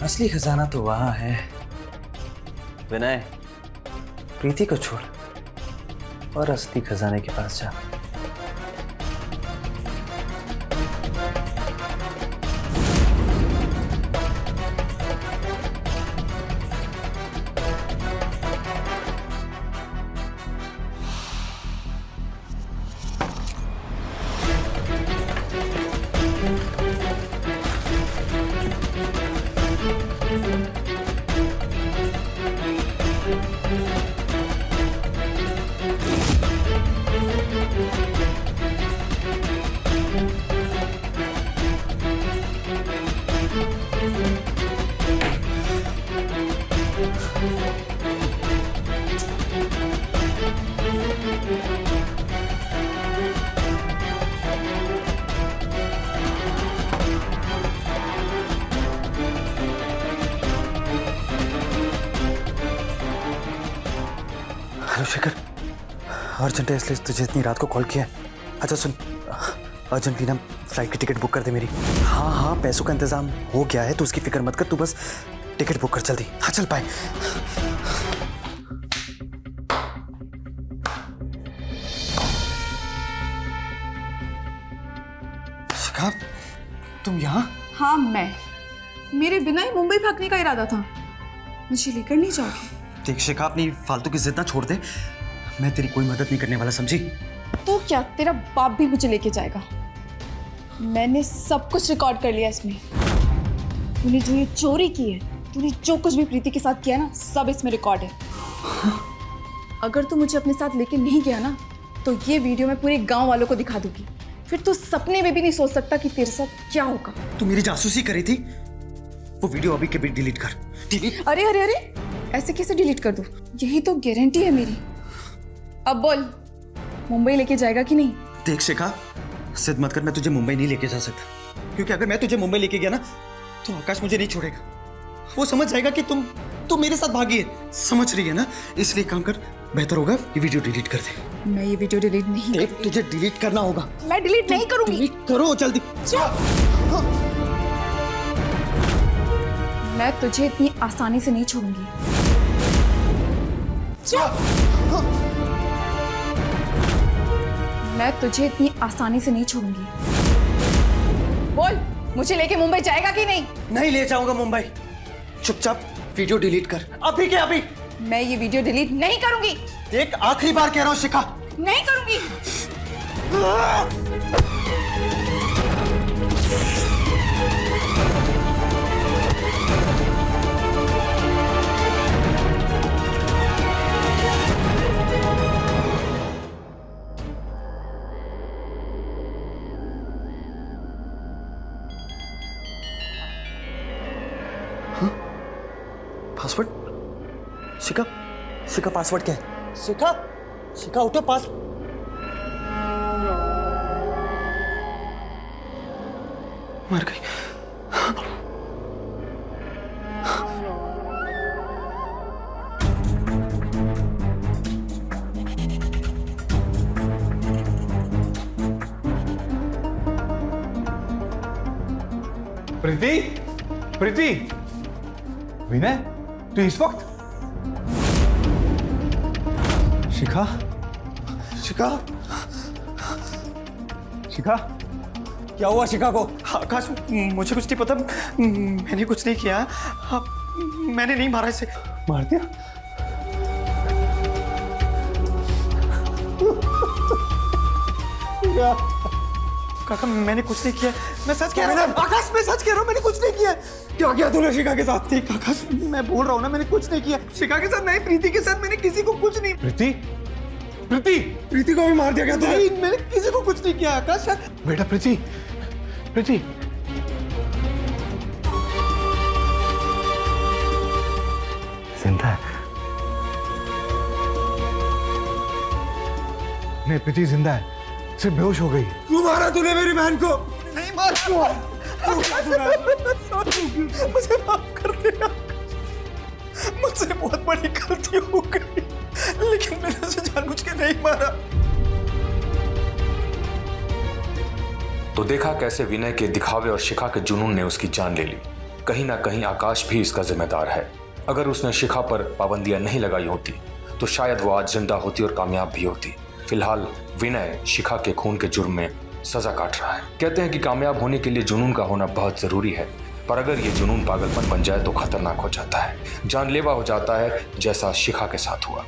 असली खजाना तो वहां है। विनय, प्रीति को छोड़ और असली खजाने के पास जा। हेलो शेखर, अर्जेंट है इसलिए तुझे इतनी रात को कॉल किया है। अच्छा सुन, अर्जेंटली ना फ्लाइट की टिकट बुक कर दे मेरी। हाँ हाँ, पैसों का इंतजाम हो गया है, तू उसकी फिक्र मत कर, तू बस टिकट बुक कर जल्दी। हाँ चल पाए। शिखा, तुम यहाँ? हाँ मैं, मेरे बिना ही मुंबई भागने का इरादा था। मुझे लेकर नहीं जाओगे? देख शिखा, अपनी फालतू की जिद ना छोड़ दे, मैं तेरी कोई मदद नहीं करने वाला, समझी? तो क्या तेरा बाप भी मुझे लेके जाएगा? मैंने सब कुछ रिकॉर्ड कर लिया इसमें। तूने जो ये चोरी की है, तूने जो कुछ भी प्रीति के साथ किया ना, सब इसमें रिकॉर्ड है। अगर तू मुझे अपने साथ लेके नहीं गया ना, तो ये वीडियो मैं पूरे गांव वालों को दिखा दूंगी। फिर तू सपने में भी नहीं सोच सकता कि तेरे साथ क्या होगा। तू मेरी जासूसी करी थी? वो वीडियो अभी के भी डिलीट कर। डिलीट? अरे अरे अरे, ऐसे कैसे डिलीट कर दूं? यही तो गारंटी है मेरी। अब बोल, मुंबई लेके जाएगा कि नहीं? देख शिखा, जिद मत कर, मैं तुझे मुंबई नहीं लेके जा सकता, क्योंकि अगर मैं तुझे मुंबई लेके गया ना, तो आकाश मुझे नहीं छोड़ेगा। वो समझ जाएगा कि तुम मेरे साथ भागी है, समझ रही है ना? इसलिए काम कर, बेहतर होगा ये वीडियो डिलीट कर दे। मैं ये वीडियो डिलीट नहीं देख, तुझे डिलीट करना होगा। मैं डिलीट नहीं करूंगी। डिलीट करो जल्दी। मैं तुझे इतनी आसानी से नहीं छोड़ूंगी। मैं तुझे इतनी आसानी से नहीं छोड़ूंगी। बोल, मुझे लेके मुंबई जाएगा कि नहीं? नहीं ले जाऊंगा मुंबई। चुपचाप वीडियो डिलीट कर, अभी के अभी। मैं ये वीडियो डिलीट नहीं करूंगी। देख, आखिरी बार कह रहा हूं शिखा, नहीं करूंगी। पासवर्ड? शिखा, शिखा पासवर्ड क्या है? शिखा, शिखा उठो, पास मर गई। प्रीति, प्रीति, विनय, तू इस वक्त? शिखा, शिखा, शिखा, क्या हुआ शिखा को? आकाश, मुझे कुछ नहीं पता, मैंने कुछ नहीं किया। मैंने नहीं मारा इसे। मार दिया? काका, मैंने कुछ नहीं किया, मैं सच कह रहा हूँ। आकाश, मैं सच कह रहा हूँ, मैंने कुछ नहीं किया। क्या किया तूने शिखा के साथ? देख आकाश, मैं बोल रहा हूँ ना, मैंने कुछ नहीं किया। शिखा के साथ नहीं, प्रीति के साथ मैंने किसी को कुछ नहीं। प्रीति, प्रीति, प्रीति को भी मार दिया गया था। नहीं, मैंने किसी को कुछ नहीं किया आकाश। बेटा प्रीति, प्रीति, नहीं, प्रीति जिंदा है, सिर्फ बेहोश हो गई। क्यों मारा तूने मेरी बहन को? नहीं मारा। मुझे माफ कर दिया। मुझसे बहुत बड़ी गलती हो गई, लेकिन मैंने उसे जानबूझ के नहीं मारा। तो देखा कैसे विनय के दिखावे और शिखा के जुनून ने उसकी जान ले ली। कहीं ना कहीं आकाश भी इसका जिम्मेदार है। अगर उसने शिखा पर पाबंदियां नहीं लगाई होती तो शायद वो आज जिंदा होती और कामयाब भी होती। फिलहाल विनय शिखा के खून के जुर्म में सजा काट रहा है। कहते हैं कि कामयाब होने के लिए जुनून का होना बहुत जरूरी है, पर अगर ये जुनून पागलपन बन जाए तो खतरनाक हो जाता है, जानलेवा हो जाता है, जैसा शिखा के साथ हुआ।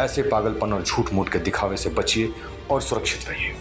ऐसे पागलपन और झूठ मूठ के दिखावे से बचिए और सुरक्षित रहिए।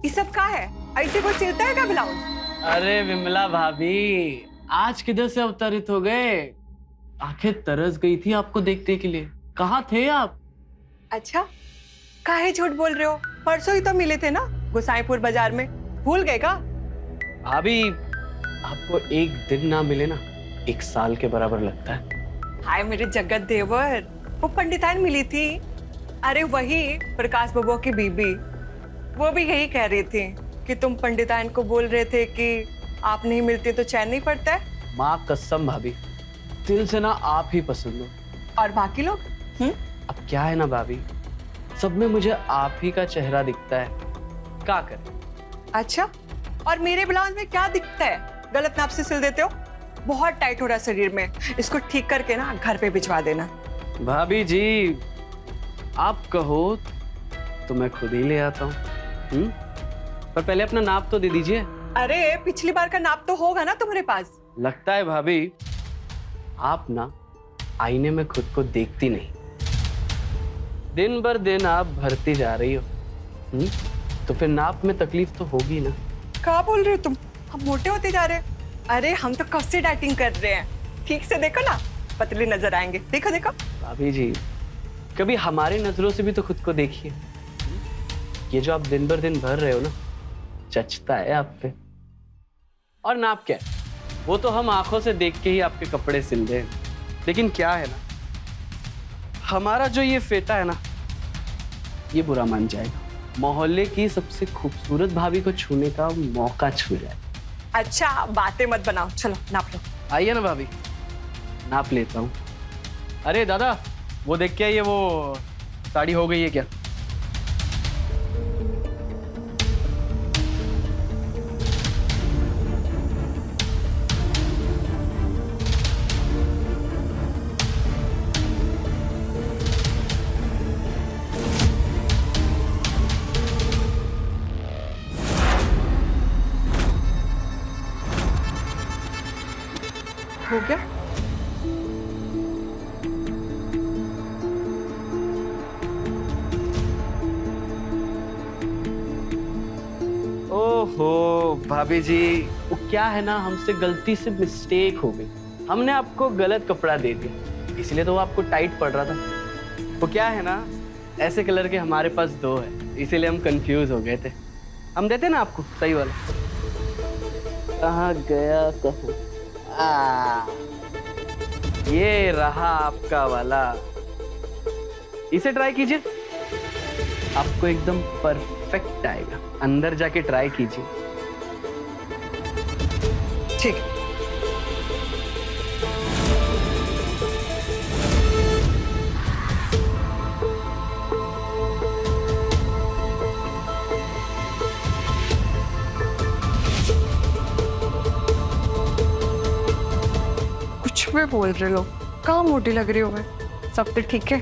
ये सब का है? ऐसे कोई सिलता है क्या ब्लाउज? अरे विमला भाभी, आज किधर से अवतरित हो गए? आंखें तरस गई थी आपको देखने के लिए। कहाँ थे आप? अच्छा, काहे झूठ बोल रहे हो? परसों ही तो मिले थे ना गोसाईपुर बाजार में, भूल गए का? भाभी, आपको एक दिन ना मिले ना, एक साल के बराबर लगता है। हाय मेरे जगत देवर, वो पंडिताइन मिली थी। अरे वही प्रकाश बबुआ की बीबी, वो भी यही कह रही थी कि तुम पंडिताइन को बोल रहे थे कि आप नहीं मिलते तो चैन नहीं पड़ता है। माँ कसम भाभी, दिल से ना आप ही पसंद हो। और बाकी लोग? अब क्या है ना भाभी, सब में मुझे आप ही का चेहरा दिखता है, क्या करें? अच्छा, और मेरे ब्लाउज में क्या दिखता है? गलत नाप से सिल देते हो। बहुत टाइट हो रहा है शरीर में, इसको ठीक करके ना घर पे भिजवा देना। भाभी जी, आप कहो तो मैं खुद ही ले आता हूँ। पर पहले अपना नाप तो दे दीजिए। अरे पिछली बार का नाप तो होगा ना तुम्हारे पास? लगता है भाभी आप ना आईने में खुद को देखती नहीं, दिन भर दिन आप भरती जा रही हो। तो फिर नाप में तकलीफ तो होगी ना। क्या बोल रहे हो तुम? हम मोटे होते जा रहे हैं? अरे हम तो कब से डाइटिंग कर रहे हैं, ठीक से देखो ना, पतले नजर आएंगे। देखो देखो। भाभी जी, कभी हमारी नजरों से भी तो खुद को देखिए। ये जो आप दिन भर दिन भर रहे हो ना, जचता है आप पे। और नाप क्या है, वो तो हम आंखों से देख के ही आपके कपड़े सिल रहे हैं। लेकिन क्या है ना, हमारा जो ये फेटा है ना, ये बुरा मान जाएगा। मोहल्ले की सबसे खूबसूरत भाभी को छूने का मौका छू जाए। अच्छा, बातें मत बनाओ, चलो नाप लो। आइए ना भाभी, नाप लेता हूँ। अरे दादा, वो देख के आइए, वो साड़ी हो गई है क्या? हो गया? ओहो भाभी जी, वो क्या है ना, हमसे गलती से मिस्टेक हो गई। हमने आपको गलत कपड़ा दे दिया, इसलिए तो वो आपको टाइट पड़ रहा था। वो क्या है ना, ऐसे कलर के हमारे पास दो है, इसीलिए हम कंफ्यूज हो गए थे। हम देते ना आपको सही वाला। कहाँ गया कहाँ? ये रहा आपका वाला, इसे ट्राई कीजिए, आपको एकदम परफेक्ट आएगा। अंदर जाके ट्राई कीजिए। ठीक है। कुछ भी बोल रहे लोग, कहाँ मोटी लग रही हो मैं? सब तो ठीक है।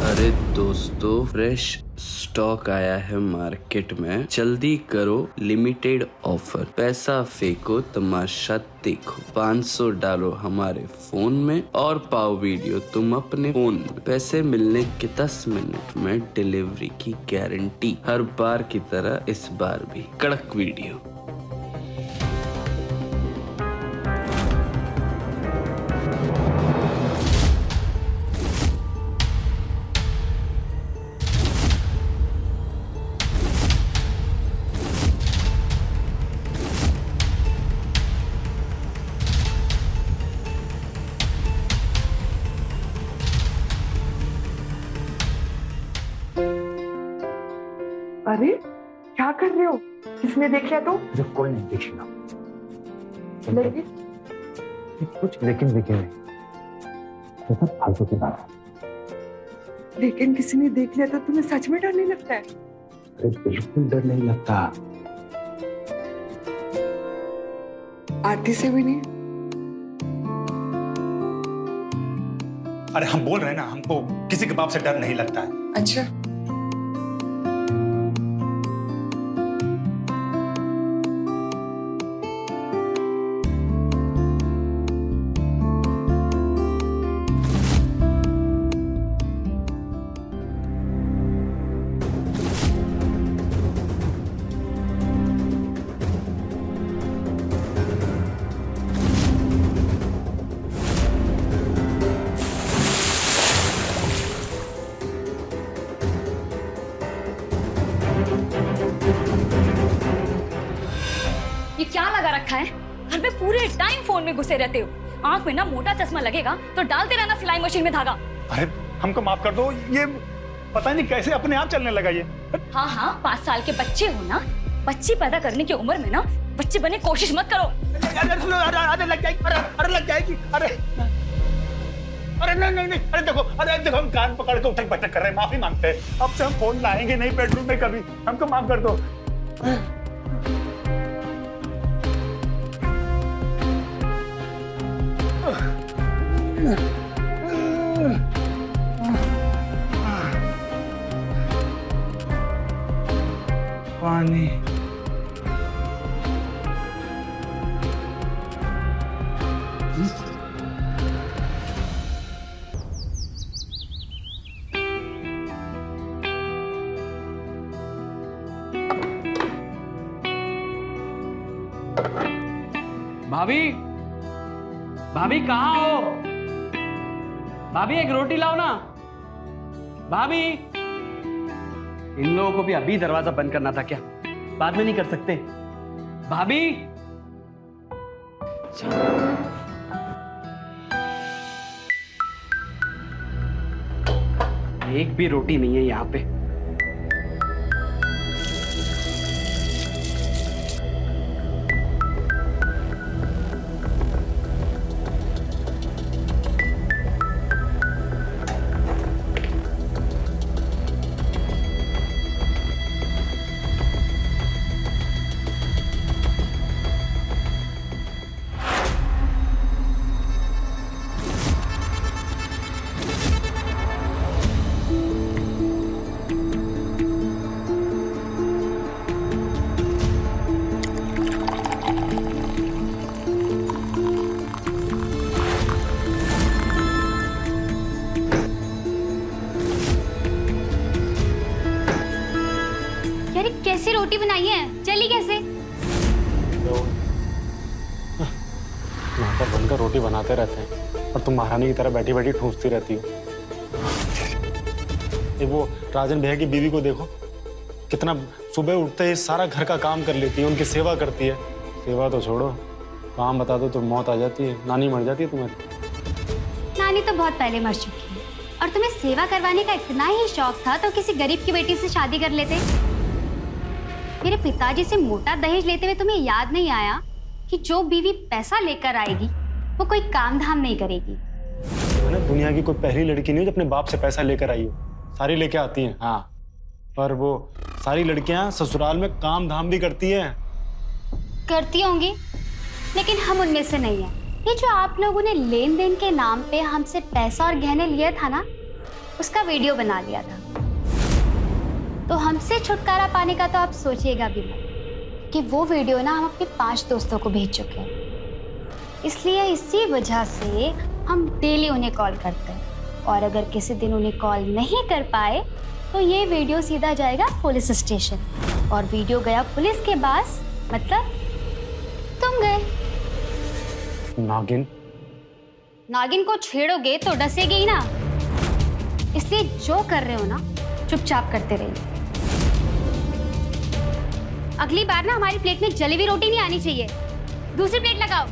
अरे दोस्तों, फ्रेश स्टॉक आया है मार्केट में, जल्दी करो लिमिटेड ऑफर, पैसा फेंको तमाशा देखो, 500 डालो हमारे फोन में और पाओ वीडियो तुम अपने फोन में। पैसे मिलने के 10 मिनट में डिलीवरी की गारंटी, हर बार की तरह इस बार भी कड़क वीडियो। अरे क्या कर रहे हो? किसने देख लिया तो? जो कोई नहीं देखेगा। लेकिन कुछ लेकिन ये सब फालतू की बात है। लेकिन किसी ने देख लिया तो तुम्हें सच में डर नहीं लगता है? अरे बिल्कुल डर नहीं लगता। आरती से भी नहीं? अरे हम बोल रहे हैं ना, हमको किसी के बाप से डर नहीं लगता है। अच्छा, ये क्या लगा रखा है? घर में पूरे टाइम फोन में घुसे रहते हो। आंख में ना मोटा चश्मा लगेगा तो डालते रहना सिलाई मशीन में धागा। अरे हमको माफ कर दो, ये पता नहीं कैसे अपने आप चलने लगा ये। हाँ हाँ, 5 साल के बच्चे हो ना, बच्ची पैदा करने की उम्र में ना बच्चे बने कोशिश मत करो। अरे लग जाएगी, अरे लग जाएगी, अरे नहीं, अरे देखो हम कान पकड़ के उठक बैठक कर रहे हैं, माफी मांगते हैं। अब से हम फोन लाएंगे नहीं बेडरूम में कभी, हमको माफ कर दो। पानी। भाभी, भाभी कहाँ हो? भाभी एक रोटी लाओ ना। भाभी, इन लोगों को भी अभी दरवाजा बंद करना था क्या? बाद में नहीं कर सकते? भाभी, एक भी रोटी नहीं है यहाँ पे। कैसी रोटी बनाई है? चली कैसे? नौकर बनकर रोटी बनाते रहते हैं और तुम महारानी की तरह बैठी बैठी ठूंसती रहती हो। वो राजन भैया की बीवी को देखो, कितना सुबह उठते ही सारा घर का काम कर लेती है, उनकी सेवा करती है। सेवा तो छोड़ो, काम बता दो तो मौत आ जाती है, नानी मर जाती है तुम्हारी। नानी तो बहुत पहले मर चुकी है, और तुम्हें सेवा करवाने का इतना ही शौक था तो किसी गरीब की बेटी से शादी कर लेते। मेरे पिताजी से मोटा दहेज लेते हुए तुम्हें याद नहीं आया कि जो बीवी पैसा लेकर आएगी वो कोई काम धाम नहीं करेगी। दुनिया की कोई पहली लड़की नहीं हो जो अपने बाप से पैसा लेकर आई हो, सारी लेके आती हैं। हाँ, पर वो सारी लड़कियां ससुराल में काम धाम भी करती हैं। करती होंगी, लेकिन हम उनमें से नहीं है। ये जो आप लोगों ने लेन देन के नाम पे हमसे पैसा और गहने लिया था ना, उसका वीडियो बना लिया था। तो हमसे छुटकारा पाने का तो आप सोचिएगा भी मत कि वो वीडियो ना हम अपने 5 दोस्तों को भेज चुके हैं। इसलिए इसी वजह से हम डेली उन्हें कॉल करते हैं, और अगर किसी दिन उन्हें कॉल नहीं कर पाए तो ये वीडियो सीधा जाएगा पुलिस स्टेशन, और वीडियो गया पुलिस के पास मतलब तुम गए। नागिन? नागिन को छेड़ोगे तो डसेगी ही ना, इसलिए जो कर रहे हो ना चुपचाप करते रहिए। अगली बार ना हमारी प्लेट में जली हुई रोटी नहीं आनी चाहिए, दूसरी प्लेट लगाओ।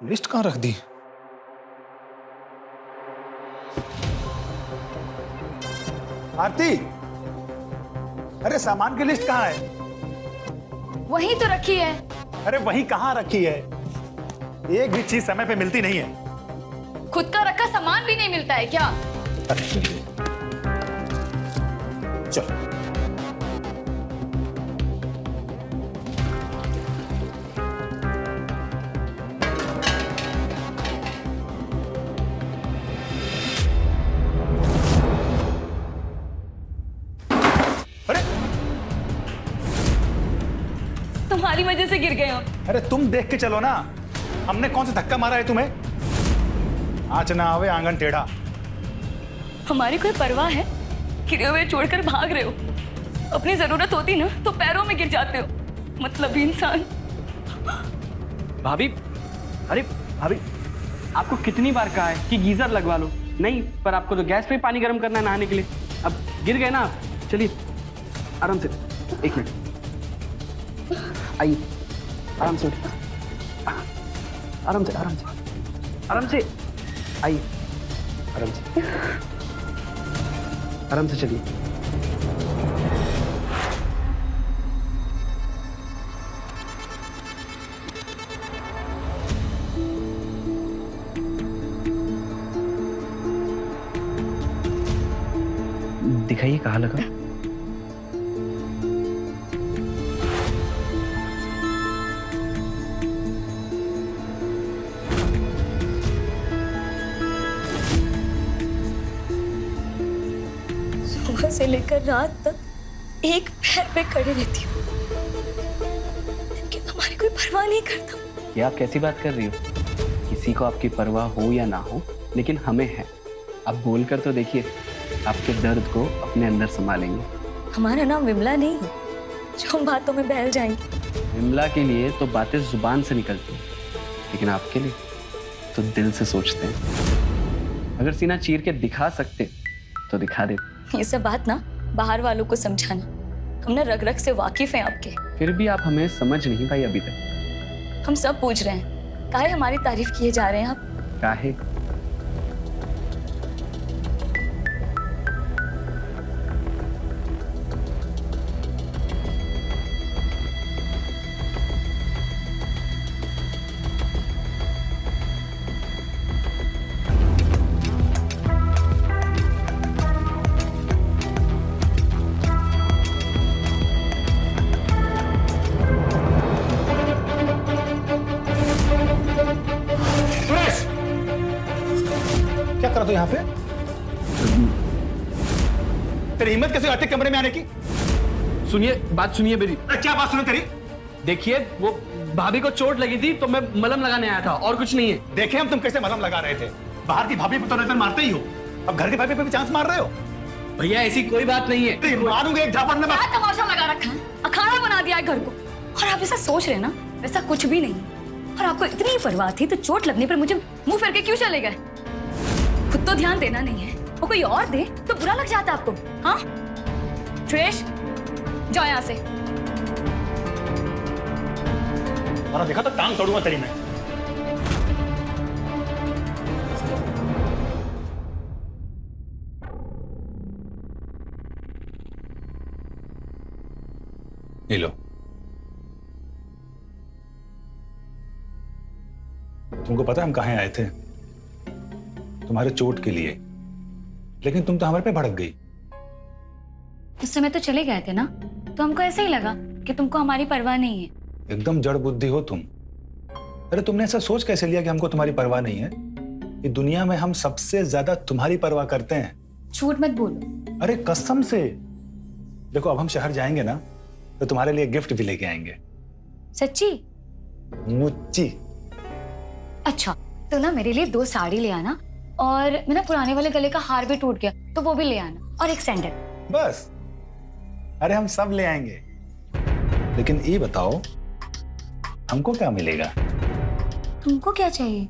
लिस्ट कहाँ रख दी? आरती, अरे सामान की लिस्ट कहाँ है? वहीं तो रखी है। अरे वहीं कहाँ रखी है? एक भी चीज समय पे मिलती नहीं है। खुद का रखा सामान भी नहीं मिलता है क्या? चल। तुम्हारी वजह से गिर गए हो। अरे तुम देख के चलो ना, हमने कौन सा धक्का मारा है तुम्हें? आँच ना आवे आंगन टेढ़ा। हमारी कोई परवाह है? गिरे हुए छोड़कर भाग रहे हो। अपनी जरूरत होती ना तो पैरों में गिर जाते हो, मतलब इंसान। भाभी, अरे भाभी, आपको कितनी बार कहा है कि गीजर लगवा लो? नहीं, पर आपको तो गैस पे पानी गर्म करना है नहाने के लिए। अब गिर गए ना आप, चलिए आराम से, 1 मिनट, आइए आराम से उठिए, आराम से आराम से आराम से आइए, आराम से चलिए। दिखाइए कहाँ लगा। सुबह से लेकर रात तक एक पैर पे खड़ी रहती हूँ, लेकिन हमारी कोई परवाह नहीं करता। ये आप कैसी बात कर रही हो? किसी को आपकी परवाह हो या ना हो, लेकिन हमें है। आप बोल कर तो देखिए, आपके दर्द को अपने अंदर संभालेंगे। हमारा नाम विमला नहीं है जो हम बातों में बहल जाएंगे। विमला के लिए तो बातें जुबान से निकलती हैं, लेकिन आपके लिए तो दिल से सोचते हैं। अगर सीना चीर के दिखा सकते तो दिखा दे। ये सब बात ना बाहर वालों को समझाना, हम ना रग रग से वाकिफ हैं आपके। फिर भी आप हमें समझ नहीं पाई अभी तक। हम सब पूछ रहे हैं, काहे हमारी तारीफ किए जा रहे हैं आप? काहे? क्या कर रहा तू यहाँ पे? तेरी हिम्मत कैसे आती कमरे में आने की? सुनिए, बात सुनिए मेरी। क्या बात सुनो तेरी? देखिए, वो भाभी को चोट लगी थी तो मैं मलम लगाने आया था, और कुछ नहीं है। देखे हम तुम कैसे मलहम लगा रहे थे। बाहर की भाभी पे तो नजर मारते ही हो, अब घर की भाभी पे भी चांस मार रहे हो। भैया ऐसी कोई बात नहीं है। मारूंगा एक झापड़ में। क्या तमाशा लगा रखा है? अखाड़ा बना दिया है घर को। और आप ऐसा सोच रहे हैं ना, वैसा कुछ भी नहीं। और आपको इतनी ही परवाह थी तो चोट लगने पर मुझे मुंह फेर के क्यों चले गए? खुद तो ध्यान देना नहीं है, वो कोई और दे तो बुरा लग जाता आपको। हाँ ट्रेश, जाओ यहाँ से। और देखा तो टांग तोड़ूंगा तेरी मैं। ये लो, तुमको पता है हम कहाँ आए थे? तुम्हारे चोट के लिए, लेकिन तुम तो हमारे पे भड़क गई। उस समय तो चले गए थे ना, तो हमको ऐसे ही लगा कि तुमको हमारी परवाह नहीं है। एकदम जड़ बुद्धि हो तुम। अरे तुमने ऐसा सोच कैसे लिया कि हमको तुम्हारी परवाह नहीं है? ये दुनिया में हम सबसे ज्यादा तुम्हारी परवाह करते हैं। झूठ मत बोलो। अरे कसम से। देखो अब हम शहर जाएंगे ना तो तुम्हारे लिए गिफ्ट भी लेके आएंगे। सच्ची? मुच्ची। अच्छा तो ना मेरे लिए 2 साड़ी ले आना, और मेरा पुराने वाले गले का हार भी टूट गया तो वो भी ले आना, और एक सैंडल। बस? अरे हम सब ले आएंगे, लेकिन ये बताओ हमको क्या मिलेगा? तुमको क्या चाहिए?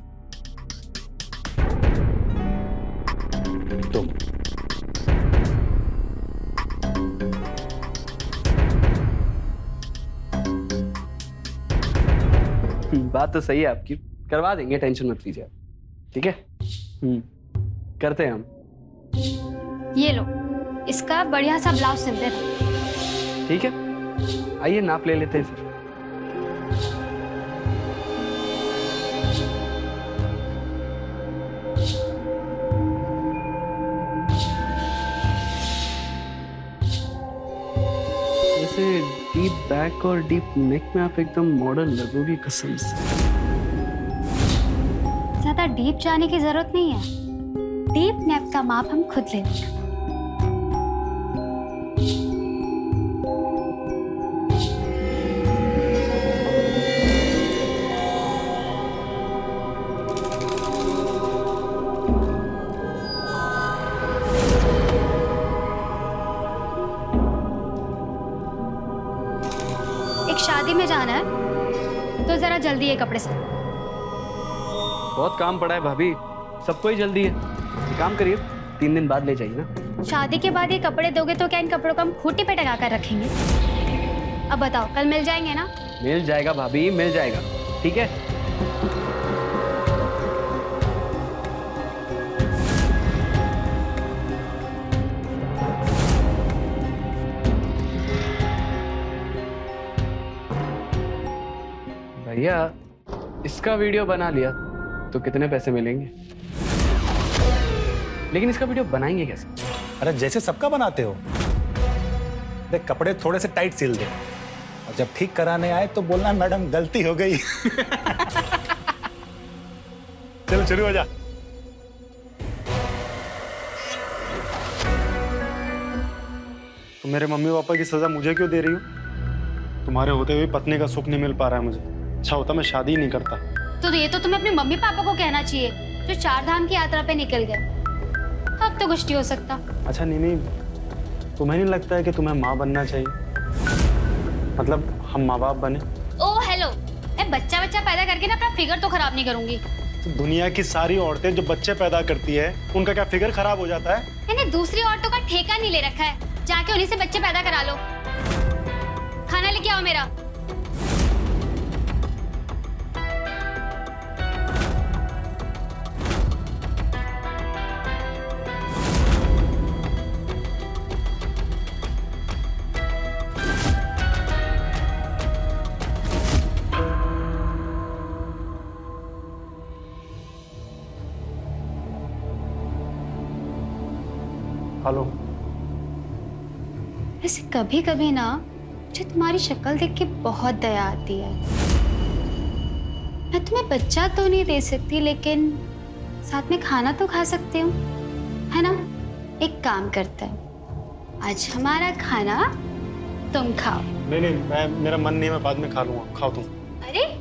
तुम। बात तो सही है आपकी, करवा देंगे, टेंशन मत लीजिए आप। ठीक है? करते हैं हम। ये लो, इसका बढ़िया सा ब्लाउज सिल देना। ठीक है, आइए नाप ले लेते हैं फिर। वैसे डीप बैक और डीप नेक में आप एकदम मॉडर्न लगोगी कसम से। ज्यादा डीप जाने की जरूरत नहीं है, डीप नेक का माप हम खुद ले लेंगे। एक शादी में जाना है तो जरा जल्दी ये कपड़े से। बहुत काम पड़ा है भाभी, सबको ही जल्दी है। एक काम करिए, 3 दिन बाद ले जाइए ना। शादी के बाद ये कपड़े दोगे तो क्या इन कपड़ों को हम खूंटी पे टका कर रखेंगे? अब बताओ, कल मिल जाएंगे ना? मिल जाएगा भाभी, मिल जाएगा। ठीक है? भैया इसका वीडियो बना लिया तो कितने पैसे मिलेंगे? लेकिन इसका वीडियो बनाएंगे कैसे? अरे जैसे सबका बनाते हो। देख कपड़े थोड़े से टाइट सिल दे, और जब ठीक कराने आए तो बोलना मैडम गलती हो गई। चलो शुरू हो जा। तो मेरे मम्मी पापा की सजा मुझे क्यों दे रही हो? तुम्हारे होते हुए पत्नी का सुख नहीं मिल पा रहा है मुझे। अच्छा होता मैं शादी ही नहीं करता। तो ये तो तुम्हें अपने मम्मी पापा को कहना चाहिए जो 4 धाम की यात्रा पे निकल गए। अब तो कुछ नहीं हो सकता। अच्छा नहीं, तुम्हें नहीं लगता है कि तुम्हें माँ बनना चाहिए? मतलब हम माँ बाप बने। ओ हेलो, मैं बच्चा पैदा करके ना अपना फिगर तो खराब नहीं करूंगी। तो दुनिया की सारी औरतें जो बच्चे पैदा करती है उनका क्या फिगर खराब हो जाता है? मैंने दूसरी औरतों का ठेका नहीं ले रखा है, जाके उन्हीं से बच्चे पैदा करा लो। खाना लेके आओ मेरा। हेलो। ऐसे कभी कभी ना मुझे तुम्हारी शक्ल देख के बहुत दया आती है। मैं तुम्हें बच्चा तो नहीं दे सकती, लेकिन साथ में खाना तो खा सकती हूँ, है ना? एक काम करते हैं, आज हमारा खाना तुम खाओ। नहीं, मेरा मन नहीं है, मैं बाद में खा लूंगा। खाओ तुम। अरे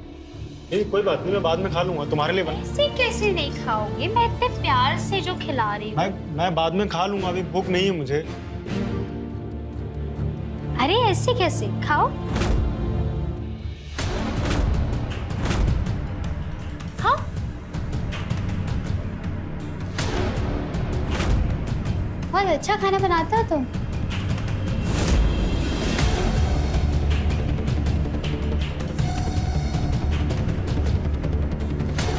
नहीं कोई बात नहीं, मैं बाद में खा लूंगा, तुम्हारे लिए ऐसे कैसे नहीं खाओगे? मैं इतने प्यार से जो खिला रही हूँ। मैं बाद में खा लूंगा, अभी भूख नहीं है मुझे। अरे ऐसे कैसे? खाओ खाओ। बहुत अच्छा खाना बनाते हो तुम।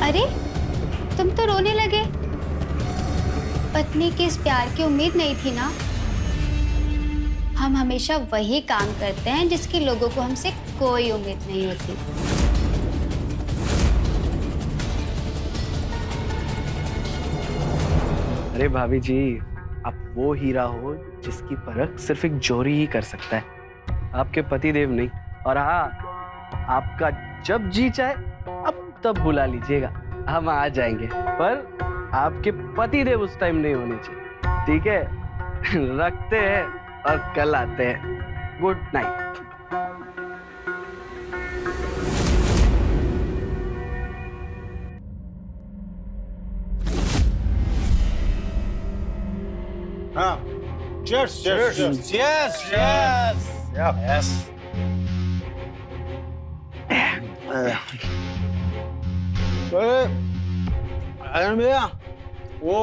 अरे तुम तो रोने लगे। पत्नी के इस प्यार की उम्मीद नहीं थी ना? हम हमेशा वही काम करते हैं जिसकी लोगों को हमसे कोई उम्मीद नहीं होती। अरे भाभी जी, आप वो हीरा हो जिसकी परख सिर्फ एक जोहरी ही कर सकता है, आपके पति देव नहीं। और हाँ, आपका जब जी चाहे आप तब बुला लीजिएगा, हम आ जाएंगे, पर आपके पति देव उस टाइम नहीं होने चाहिए, ठीक है? रखते हैं और कल आते हैं। Good night. हाँ, cheers, cheers, cheers, yes, yes, yes. अरे भैया, वो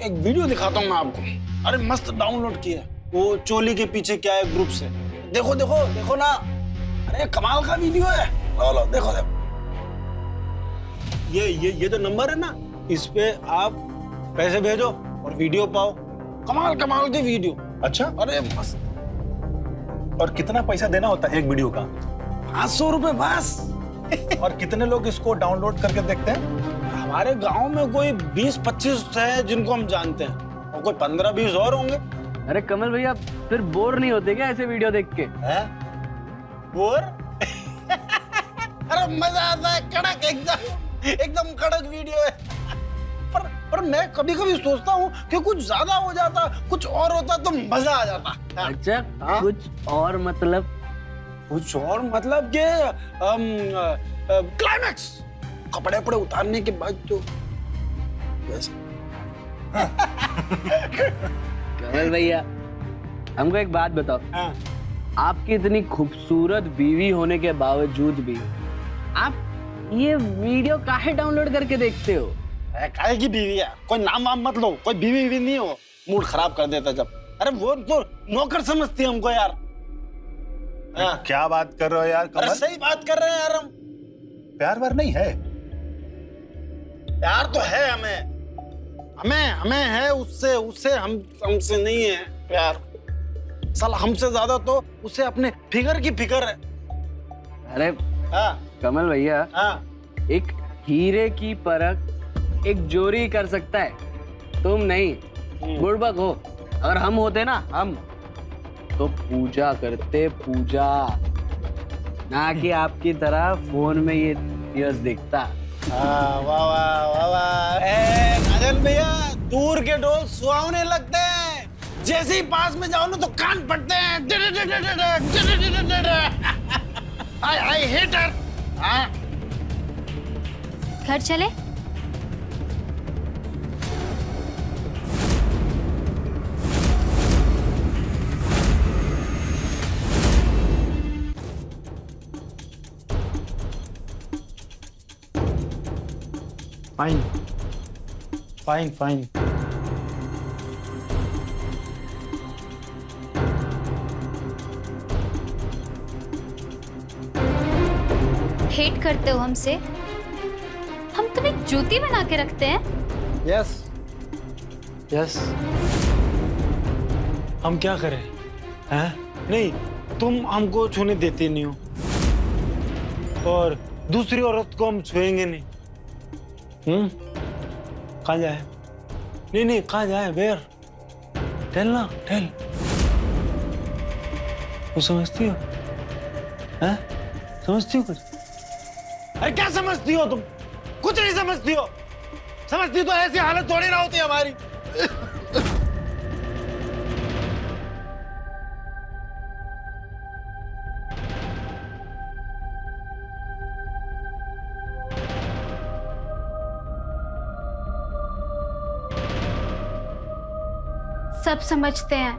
एक वीडियो दिखाता हूँ मैं आपको। अरे मस्त डाउनलोड किया, वो चोली के पीछे क्या है ग्रुप से। देखो देखो देखो ना, अरे कमाल का वीडियो है। लो लो देखो देखो। ये जो नंबर है ना, इस पे आप पैसे भेजो और वीडियो पाओ। कमाल कमाल की वीडियो। अच्छा, अरे मस्त। और कितना पैसा देना होता है एक वीडियो का? 500 रुपए बस। और कितने लोग इसको डाउनलोड करके देखते हैं? हमारे गांव में कोई 20-25 है जिनको हम जानते हैं, और कोई 15-20 और होंगे। अरे कमल भैया, फिर बोर नहीं होते क्या ऐसे वीडियो देख के? हैं? बोर? अरे मजा आता है, कड़क एकदम कड़क वीडियो है। पर मैं कभी कभी सोचता हूँ कि कुछ ज्यादा हो जाता, कुछ और होता तो मजा आ जाता। अच्छा, कुछ और मतलब? कुछ और मतलब के क्लाइमैक्स, कपड़े वपड़े उतारने के बाद जो कमल भैया, हमको एक बात बताओ। हाँ। आपकी इतनी खूबसूरत बीवी होने के बावजूद भी आप ये वीडियो काहे डाउनलोड करके देखते हो? काहे की बीवी है? कोई नाम वाम मत लो, कोई बीवी भी नहीं हो, मूड खराब कर देता जब। अरे वो तो नौकर समझती है हमको यार। क्या बात कर रहे हो यार कमल? अरे सही बात कर रहे हैं यार हम। प्यार वार नहीं है? प्यार तो है हमें है उससे हमसे नहीं है प्यार। साला हमसे ज्यादा तो उसे अपने फिगर की फिक्र है। अरे हाँ कमल भैया, हाँ, एक हीरे की परख एक जोरी कर सकता है, तुम नहीं। बुड़बक हो, अगर हम होते ना, हम तो पूजा करते, पूजा, ना कि आपकी तरह फोन में ये न्यूज़ देखता। वाह वाह वाह वाह। नाजन भैया, दूर के ढोल सुहावने लगते हैं, जैसे ही पास में जाओ ना तो कान फटते हैं। I hate her। घर चले? Fine fine fine. हेट करते हो हमसे? हम तुम्हें जूती बना के रखते हैं? Yes yes. हम क्या करें? हैं? नहीं, तुम हमको छूने देते नहीं हो, और दूसरी औरत को हम छुएंगे नहीं। कहाँ जाए? नहीं कहाँ जाए? वेयर? टेल ना, टेल। वो समझती हो? हैं? समझती हो कुछ? अरे क्या समझती हो तुम? कुछ नहीं समझती हो। समझती तो ऐसी हालत थोड़ी ना होती हमारी। सब समझते हैं,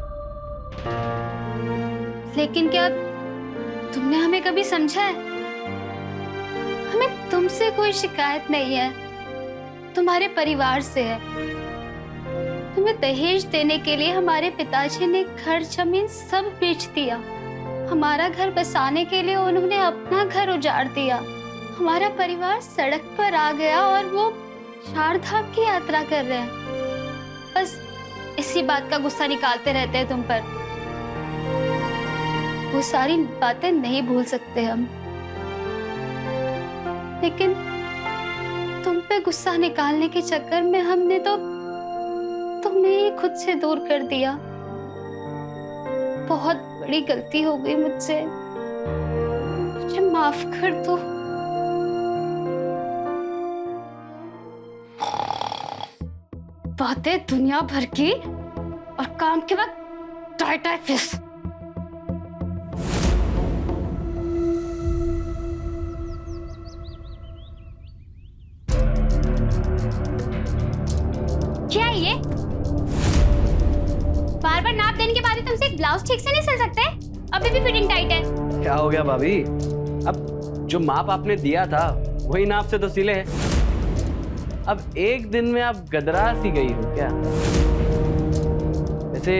लेकिन क्या तुमने हमें कभी समझा है? हमें तुमसे कोई शिकायत नहीं है, तुम्हारे परिवार से है। तुम्हें दहेज देने के लिए हमारे पिताजी ने घर जमीन सब बेच दिया। हमारा घर बसाने के लिए उन्होंने अपना घर उजाड़ दिया। हमारा परिवार सड़क पर आ गया और वो 4 धाम की यात्रा कर रहे हैं। बस इसी बात का गुस्सा निकालते रहते हैं तुम पर। वो सारी बातें नहीं भूल सकते हम, लेकिन तुम पे गुस्सा निकालने के चक्कर में हमने तो तुम्हें ही खुद से दूर कर दिया। बहुत बड़ी गलती हो गई मुझसे, मुझे माफ कर दो। बातें दुनिया भर की और काम के वक्त टाई टाई फिस। क्या है ये? बार बार नाप देने के बाद ही तुमसे एक ब्लाउज ठीक से नहीं सिल सकते? अभी भी फिटिंग टाइट है। क्या हो गया भाभी? अब जो माप आपने दिया था वही नाप से तो सिले हैं। अब एक दिन में आप गदरा सी गई हो क्या? वैसे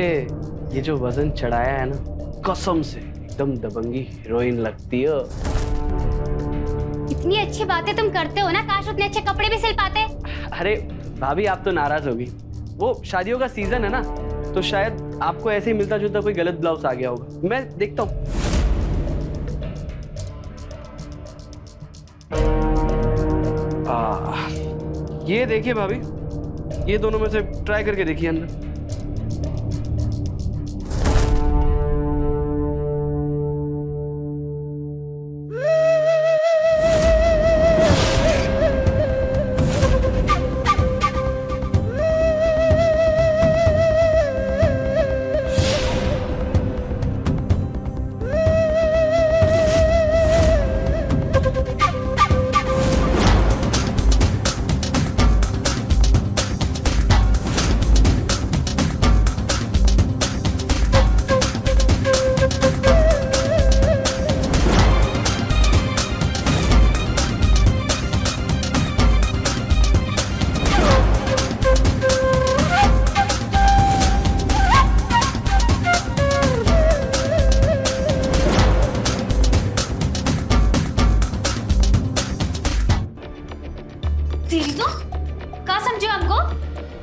ये जो वजन चढ़ाया है ना, कसम से एकदम दबंगी हीरोइन लगती हो। इतनी अच्छी बातें तुम करते हो ना, काश उतने अच्छे कपड़े भी सिल पाते। अरे भाभी आप तो नाराज होगी, वो शादियों का सीजन है ना, तो शायद आपको ऐसे ही मिलता जुलता कोई गलत ब्लाउज आ गया होगा। मैं देखता हूँ। ये देखिए भाभी, ये दोनों में से ट्राई करके देखिए अंदर।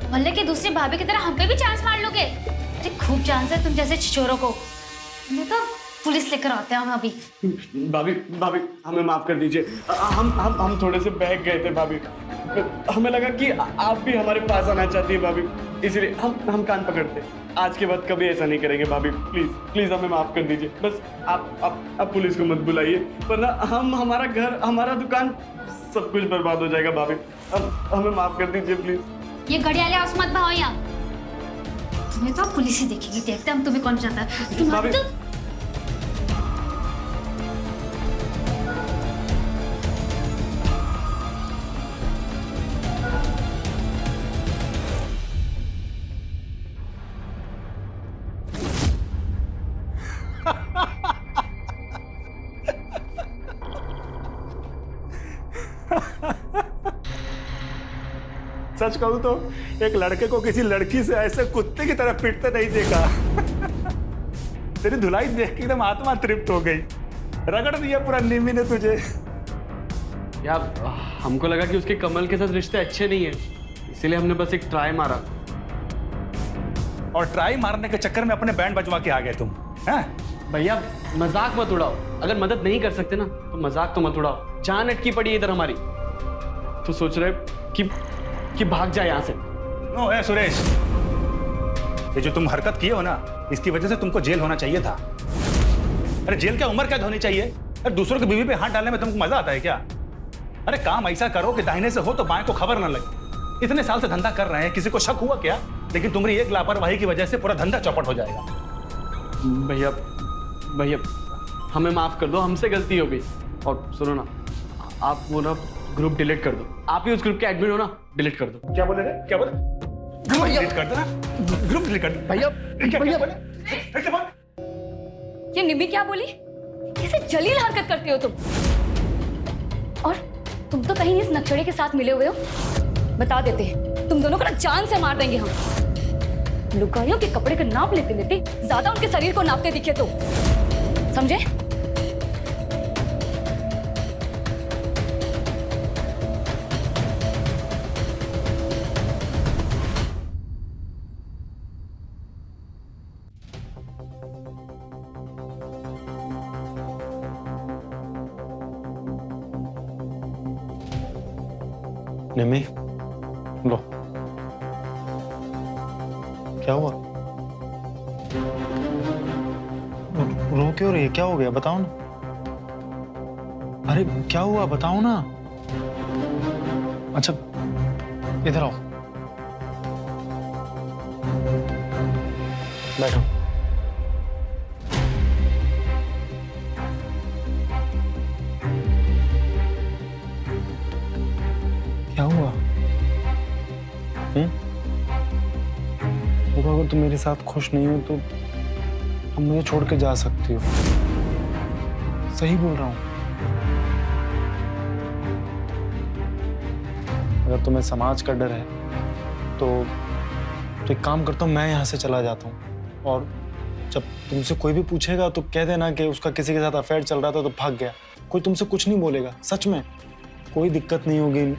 मोहल्ले के दूसरी भाभी की तरह हम पे भी चांस मार लोगे? अरे खूब चांस है तुम जैसे छिछोरों को। मैं तो पुलिस लेकर आते हैं हम अभी। भाभी भाभी हमें माफ कर दीजिए, हम थोड़े से बहक गए थे भाभी। हमें लगा कि आप भी हमारे पास आना चाहती है भाभी, इसीलिए हम कान पकड़ते। आज के बाद कभी ऐसा नहीं करेंगे भाभी, प्लीज प्लीज हमें माफ कर दीजिए। बस आप पुलिस को मत बुलाइए, वरना हमारा घर, हमारा दुकान, सब कुछ बर्बाद हो जाएगा भाभी। हमें माफ कर दीजिए प्लीज। ये घड़ियाले आवाज मत भाओ यहाँ। तुम्हें तो पुलिस ही देखेगी, देखते हम तुम्हें कौन चाहता है। तुम्हारी तो सच कहूं तो एक लड़के को किसी लड़की से ऐसे कुत्ते की तरह पीटते नहीं देखा। तेरी धुलाई देख के एकदम आत्मा तृप्त हो गई। रगड़ दिया पूरा निमी ने तुझे। यार हमको लगा कि उसके कमल के साथ रिश्ते अच्छे नहीं है, इसीलिए हमने बस एक ट्राई मारा। और ट्राई मारने के चक्कर में अपने बैंड बजवा के आ गए तुम। भैया मजाक मत उड़ाओ, अगर मदद नहीं कर सकते ना तो मजाक तो मत उड़ाओ। जान अटकी पड़ी है इधर हमारी, तो सोच रहे कि भाग जाए यहाँ से। नो है सुरेश, ये जो तुम हरकत किए हो ना, इसकी वजह से तुमको जेल होना चाहिए था। अरे जेल क्या, उम्र कैद होनी चाहिए। अरे दूसरों की बीवी पे हाथ डालने में तुमको मजा आता है क्या? अरे काम ऐसा करो कि दाहिने से हो तो बाएं को खबर ना लगे। इतने साल से धंधा कर रहे हैं, किसी को शक हुआ क्या? लेकिन तुम्हारी एक लापरवाही की वजह से पूरा धंधा चौपट हो जाएगा। भैया हमें माफ कर दो, हमसे गलती हो गई। और सुनो ना, आप वो ना ग्रुप डिलीट कर दो। आप ही उस ग्रुप के एडमिन हो ना, डिलीट कर दो। क्या बोले रे? क्या बोले? ग्रुप डिलीट कर दो ना, ग्रुप डिलीट कर दो। भैया क्या बोले? फिर से बोल। ये निम्मी क्या बोली? कैसे जलील हरकत करती हो तुम? और तुम तो कहीं इस नक्शड़े के साथ मिले हुए हो। बता देते हैं, तुम दोनों को ना जान से मार देंगे हम। लुगाइयों के कपड़े का नाप लेते लेते ज्यादा उनके शरीर को नापते दिखे तो समझे? निम्मी, लो। क्या हुआ? रो क्यों रही है? क्या हो गया? बताओ ना। अरे क्या हुआ? बताओ ना। अच्छा इधर आओ। बैठो। क्या हुआ? देखो, अगर तुम मेरे साथ खुश नहीं हो तो तुम मुझे छोड़ के जा सकती हो। सही बोल रहा हूँ। अगर तुम्हें समाज का डर है तो एक काम करता हूँ, मैं यहाँ से चला जाता हूँ, और जब तुमसे कोई भी पूछेगा तो कह देना कि उसका किसी के साथ अफेयर चल रहा था तो भाग गया। कोई तुमसे कुछ नहीं बोलेगा, सच में कोई दिक्कत नहीं होगी।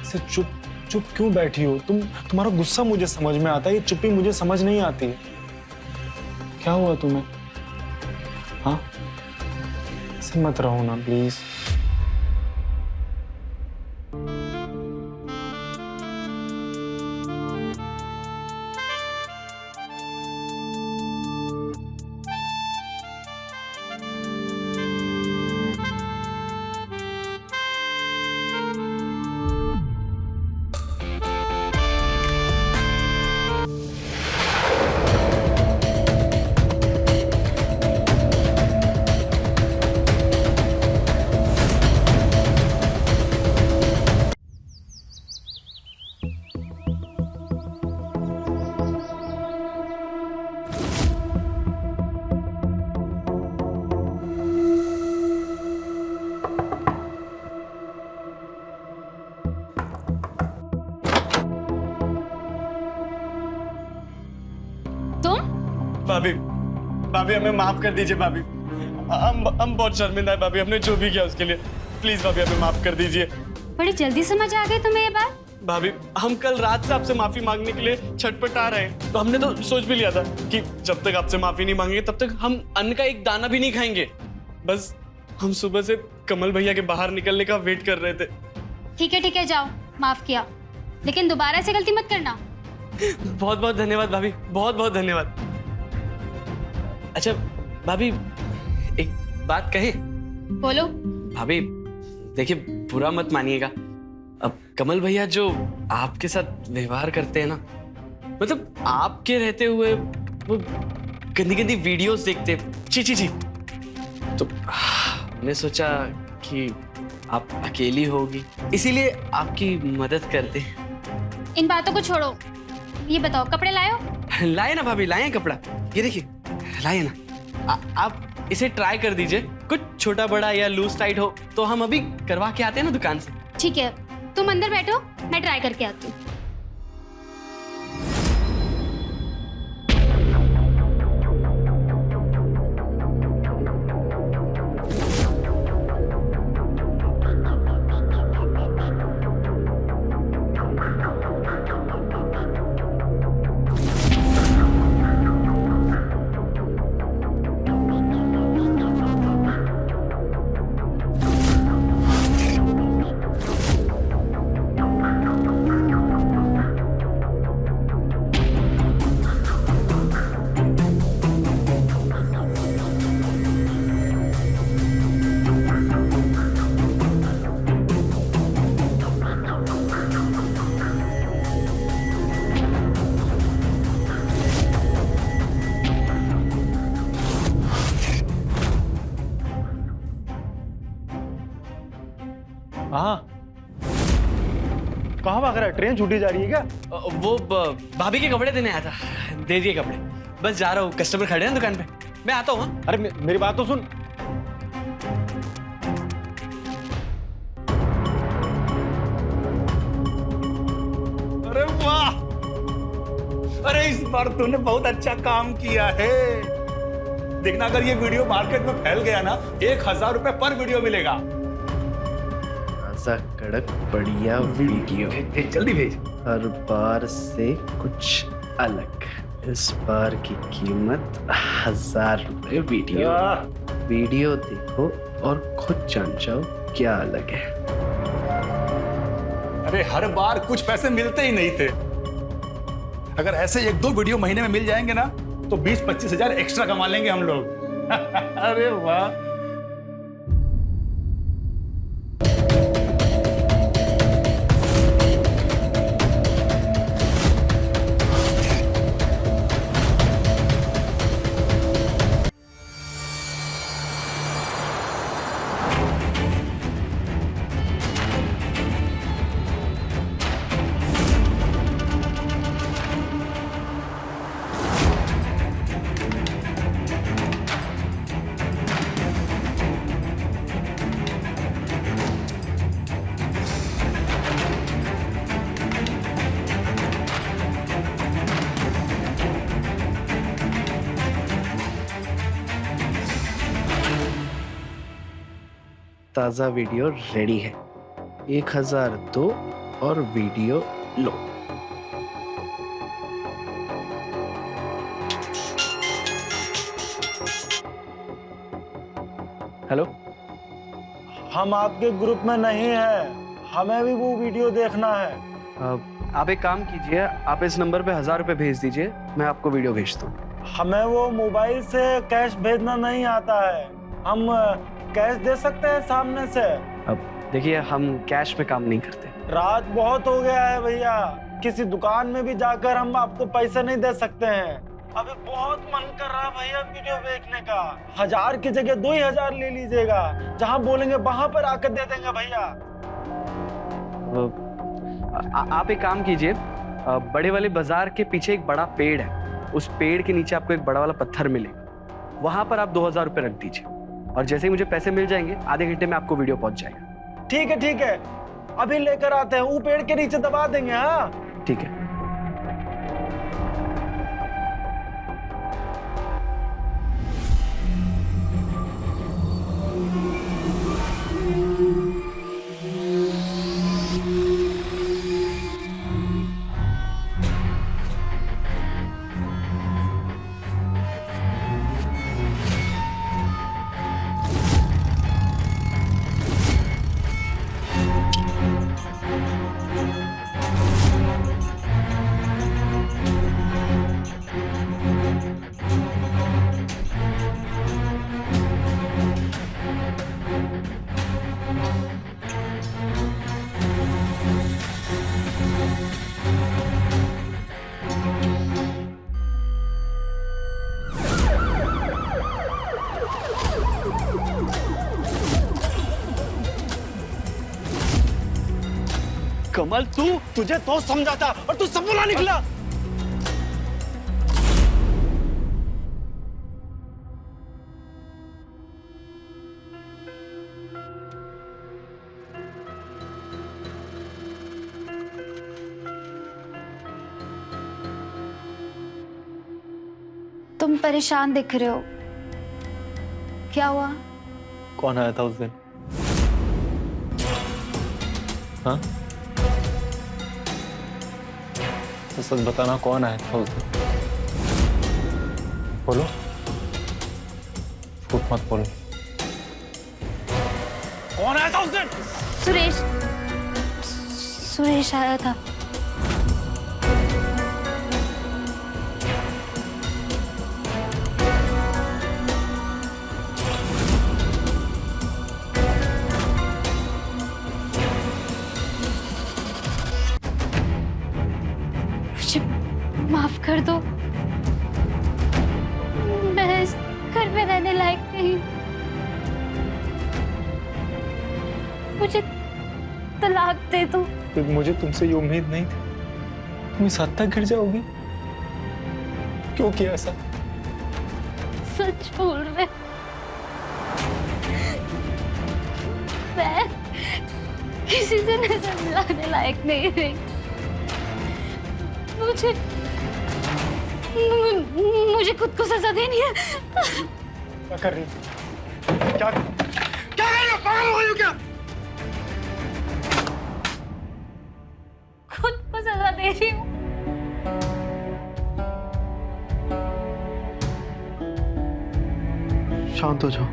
से चुप चुप क्यों बैठी हो तुम? तुम्हारा गुस्सा मुझे समझ में आता है, ये चुप्पी मुझे समझ नहीं आती है। क्या हुआ तुम्हें? हाँ, ऐसे मत रहो ना प्लीज। भाभी, भाभी हमें माफ कर दीजिए भाभी। हम बहुत शर्मिंदा है भाभी, हमने जो भी किया उसके लिए। प्लीज भाभी हमें माफ कर दीजिए। बड़ी जल्दी समझ आ गई तुम्हें ये बात? भाभी, हम कल रात से आपसे माफी मांगने के लिए छटपटा रहे हैं, तो हमने तो सोच भी लिया था कि जब तक आपसे माफी नहीं मांगेंगे तब तक हम अन्न का एक दाना भी नहीं खाएंगे। बस हम सुबह से कमल भैया के बाहर निकलने का वेट कर रहे थे। ठीक है जाओ, माफ किया, लेकिन दोबारा से गलती मत करना। बहुत बहुत धन्यवाद भाभी, बहुत बहुत धन्यवाद। अच्छा भाभी, एक बात कहे? बोलो। भाभी देखिए, बुरा मत मानिएगा, अब कमल भैया जो आपके साथ व्यवहार करते हैं ना, मतलब आपके रहते हुए वो गंदी गंदी वीडियोस देखते, ची, तो हमने सोचा कि आप अकेली होगी, इसीलिए आपकी मदद करते हैं। इन बातों को छोड़ो, ये बताओ कपड़े लाए हो? लाए ना भाभी, लाए कपड़ा, ये देखिए लाए ना। आप इसे ट्राई कर दीजिए, कुछ छोटा बड़ा या लूज टाइट हो तो हम अभी करवा के आते हैं ना दुकान से। ठीक है, तुम अंदर बैठो, मैं ट्राई करके आती हूँ। हाँ, कहाँ भाग रहा है? ट्रेन छूटी जा रही है क्या? वो भाभी के कपड़े देने आया था, दे दिए कपड़े, बस जा रहा हूँ, कस्टमर खड़े हैं दुकान पे, मैं आता हूँ। अरे मेरी बात तो सुन। अरे वाह, अरे इस बार तूने बहुत अच्छा काम किया है। देखना, अगर ये वीडियो मार्केट में फैल गया ना, 1000 रुपए पर वीडियो मिलेगा। कड़क बढ़िया वीडियो, जल्दी भेज। हर बार से कुछ अलग। इस बार की कीमत 1000 रुपए वीडियो। वीडियो देखो और खुद जान जाओ क्या अलग है। अरे हर बार कुछ पैसे मिलते ही नहीं थे, अगर ऐसे 1-2 वीडियो महीने में मिल जाएंगे ना तो 20-25 हजार एक्स्ट्रा कमा लेंगे हम लोग। अरे वाह। ताज़ा वीडियो रेडी है। 1002 और वीडियो लो। हेलो, हम आपके ग्रुप में नहीं है, हमें भी वो वीडियो देखना है। आप एक काम कीजिए, आप इस नंबर पे 1000 रुपये भेज दीजिए, मैं आपको वीडियो भेजता हूँ। हमें वो मोबाइल से कैश भेजना नहीं आता है, हम कैश दे सकते हैं सामने से। अब देखिए, हम कैश पे काम नहीं करते। रात बहुत हो गया है भैया, किसी दुकान में भी जाकर हम आपको पैसे नहीं दे सकते हैं। अभी बहुत मन कर रहा है भैया वीडियो देखने का। 1000 की जगह 2000 ले लीजिएगा, जहाँ बोलेंगे वहां पर आकर दे देंगे भैया। आप एक काम कीजिए, बड़े वाले बाजार के पीछे एक बड़ा पेड़ है, उस पेड़ के नीचे आपको एक बड़ा वाला पत्थर मिलेगा, वहां पर आप 2000 रुपये रख दीजिए, और जैसे ही मुझे पैसे मिल जाएंगे आधे घंटे में आपको वीडियो पहुंच जाएगा। ठीक है, अभी लेकर आते हैं, वो पेड़ के नीचे दबा देंगे। हाँ ठीक है। कमल, तुझे तो समझाता और तू सब बुरा निकला। तुम परेशान दिख रहे हो, क्या हुआ? कौन आया था उस दिन? हाँ, तो सच बताना, कौन आया था उस दिन? बोलो, झूठ मत बोलो। कौन आया था उस दिन? सुरेश आया था। माफ कर दो, मैं इस घर में रहने लायक नहीं। मुझे तलाक दे दो। मुझे तुमसे ये उम्मीद नहीं थी, तुम इस हद तक गिर जाओगी। क्यों किया ऐसा? सच बोल रहे, मैं किसी से नजर मिलाने लायक नहीं रही। मुझे खुद को सजा देनी है। क्या कर रही हो? क्या कर रही हो? पागल हो गई हो क्या? खुद को सजा दे रही हूँ। शांत हो जाओ।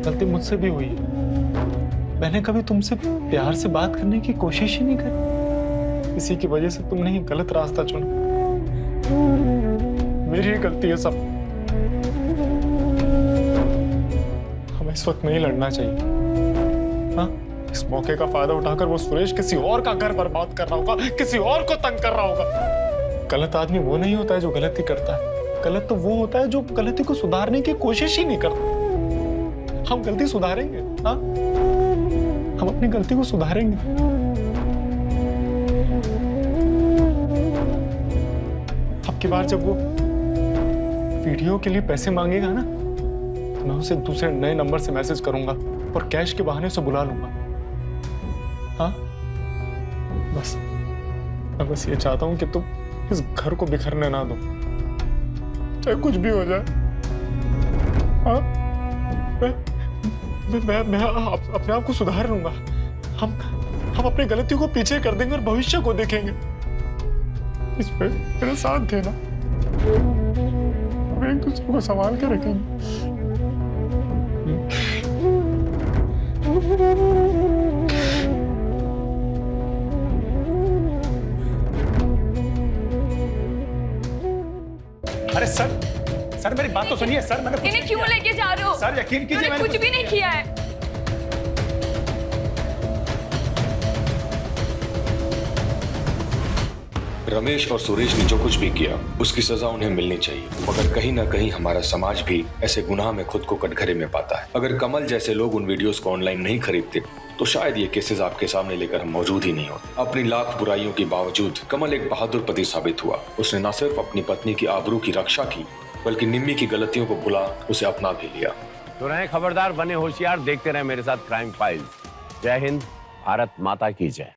गलती मुझसे भी हुई है, मैंने कभी तुमसे प्यार से बात करने की कोशिश ही नहीं करी। इसी की वजह से तुमने ही गलत रास्ता चुना। मेरी ही गलती है सब। हमें इस वक्त नहीं लड़ना चाहिए। हाँ, इस मौके का फायदा उठाकर वो सुरेश किसी और का घर बर्बाद कर रहा होगा, किसी और को तंग कर रहा होगा। गलत आदमी वो नहीं होता है जो गलती करता है, गलत तो वो होता है जो गलती को सुधारने की कोशिश ही नहीं करता। हम गलती सुधारेंगे, हाँ, हम अपनी गलती को सुधारेंगे। अब की बार जब वो वीडियो के लिए पैसे मांगेगा ना, तो मैं उसे दूसरे नए नंबर से मैसेज करूंगा और कैश के बहाने उसे बुला लूंगा। हाँ, बस मैं बस ये चाहता हूं कि तुम इस घर को बिखरने ना दो। चाहे कुछ भी हो जाए, हाँ, मैं अपने आप को सुधार लूंगा। हम अपनी गलतियों को पीछे कर देंगे और भविष्य को देखेंगे। इस पे मेरा साथ देना, हम एक दूसरे को संभाल के रखेंगे। अरे सर मेरी बात तो सुनिए सर। मैंने इन्हें क्यों लेके जा रहे हो? सर यकीन कीजिए, मैंने कुछ भी नहीं किया है। रमेश और सुरेश ने जो कुछ भी किया उसकी सजा उन्हें मिलनी चाहिए, मगर कहीं ना कहीं हमारा समाज भी ऐसे गुनाह में खुद को कटघरे में पाता है। अगर कमल जैसे लोग उन वीडियोस को ऑनलाइन नहीं खरीदते तो शायद ये केसेस आपके सामने लेकर हम मौजूद ही नहीं होते। अपनी लाख बुराइयों के बावजूद कमल एक बहादुर पति साबित हुआ। उसने न सिर्फ अपनी पत्नी की आबरू की रक्षा की, बल्कि निम्मी की गलतियों को भुला उसे अपना भी लिया। तो रहे खबरदार, बने होशियार, देखते रहे मेरे साथ क्राइम फाइल्स। जय हिंद, भारत माता की जय।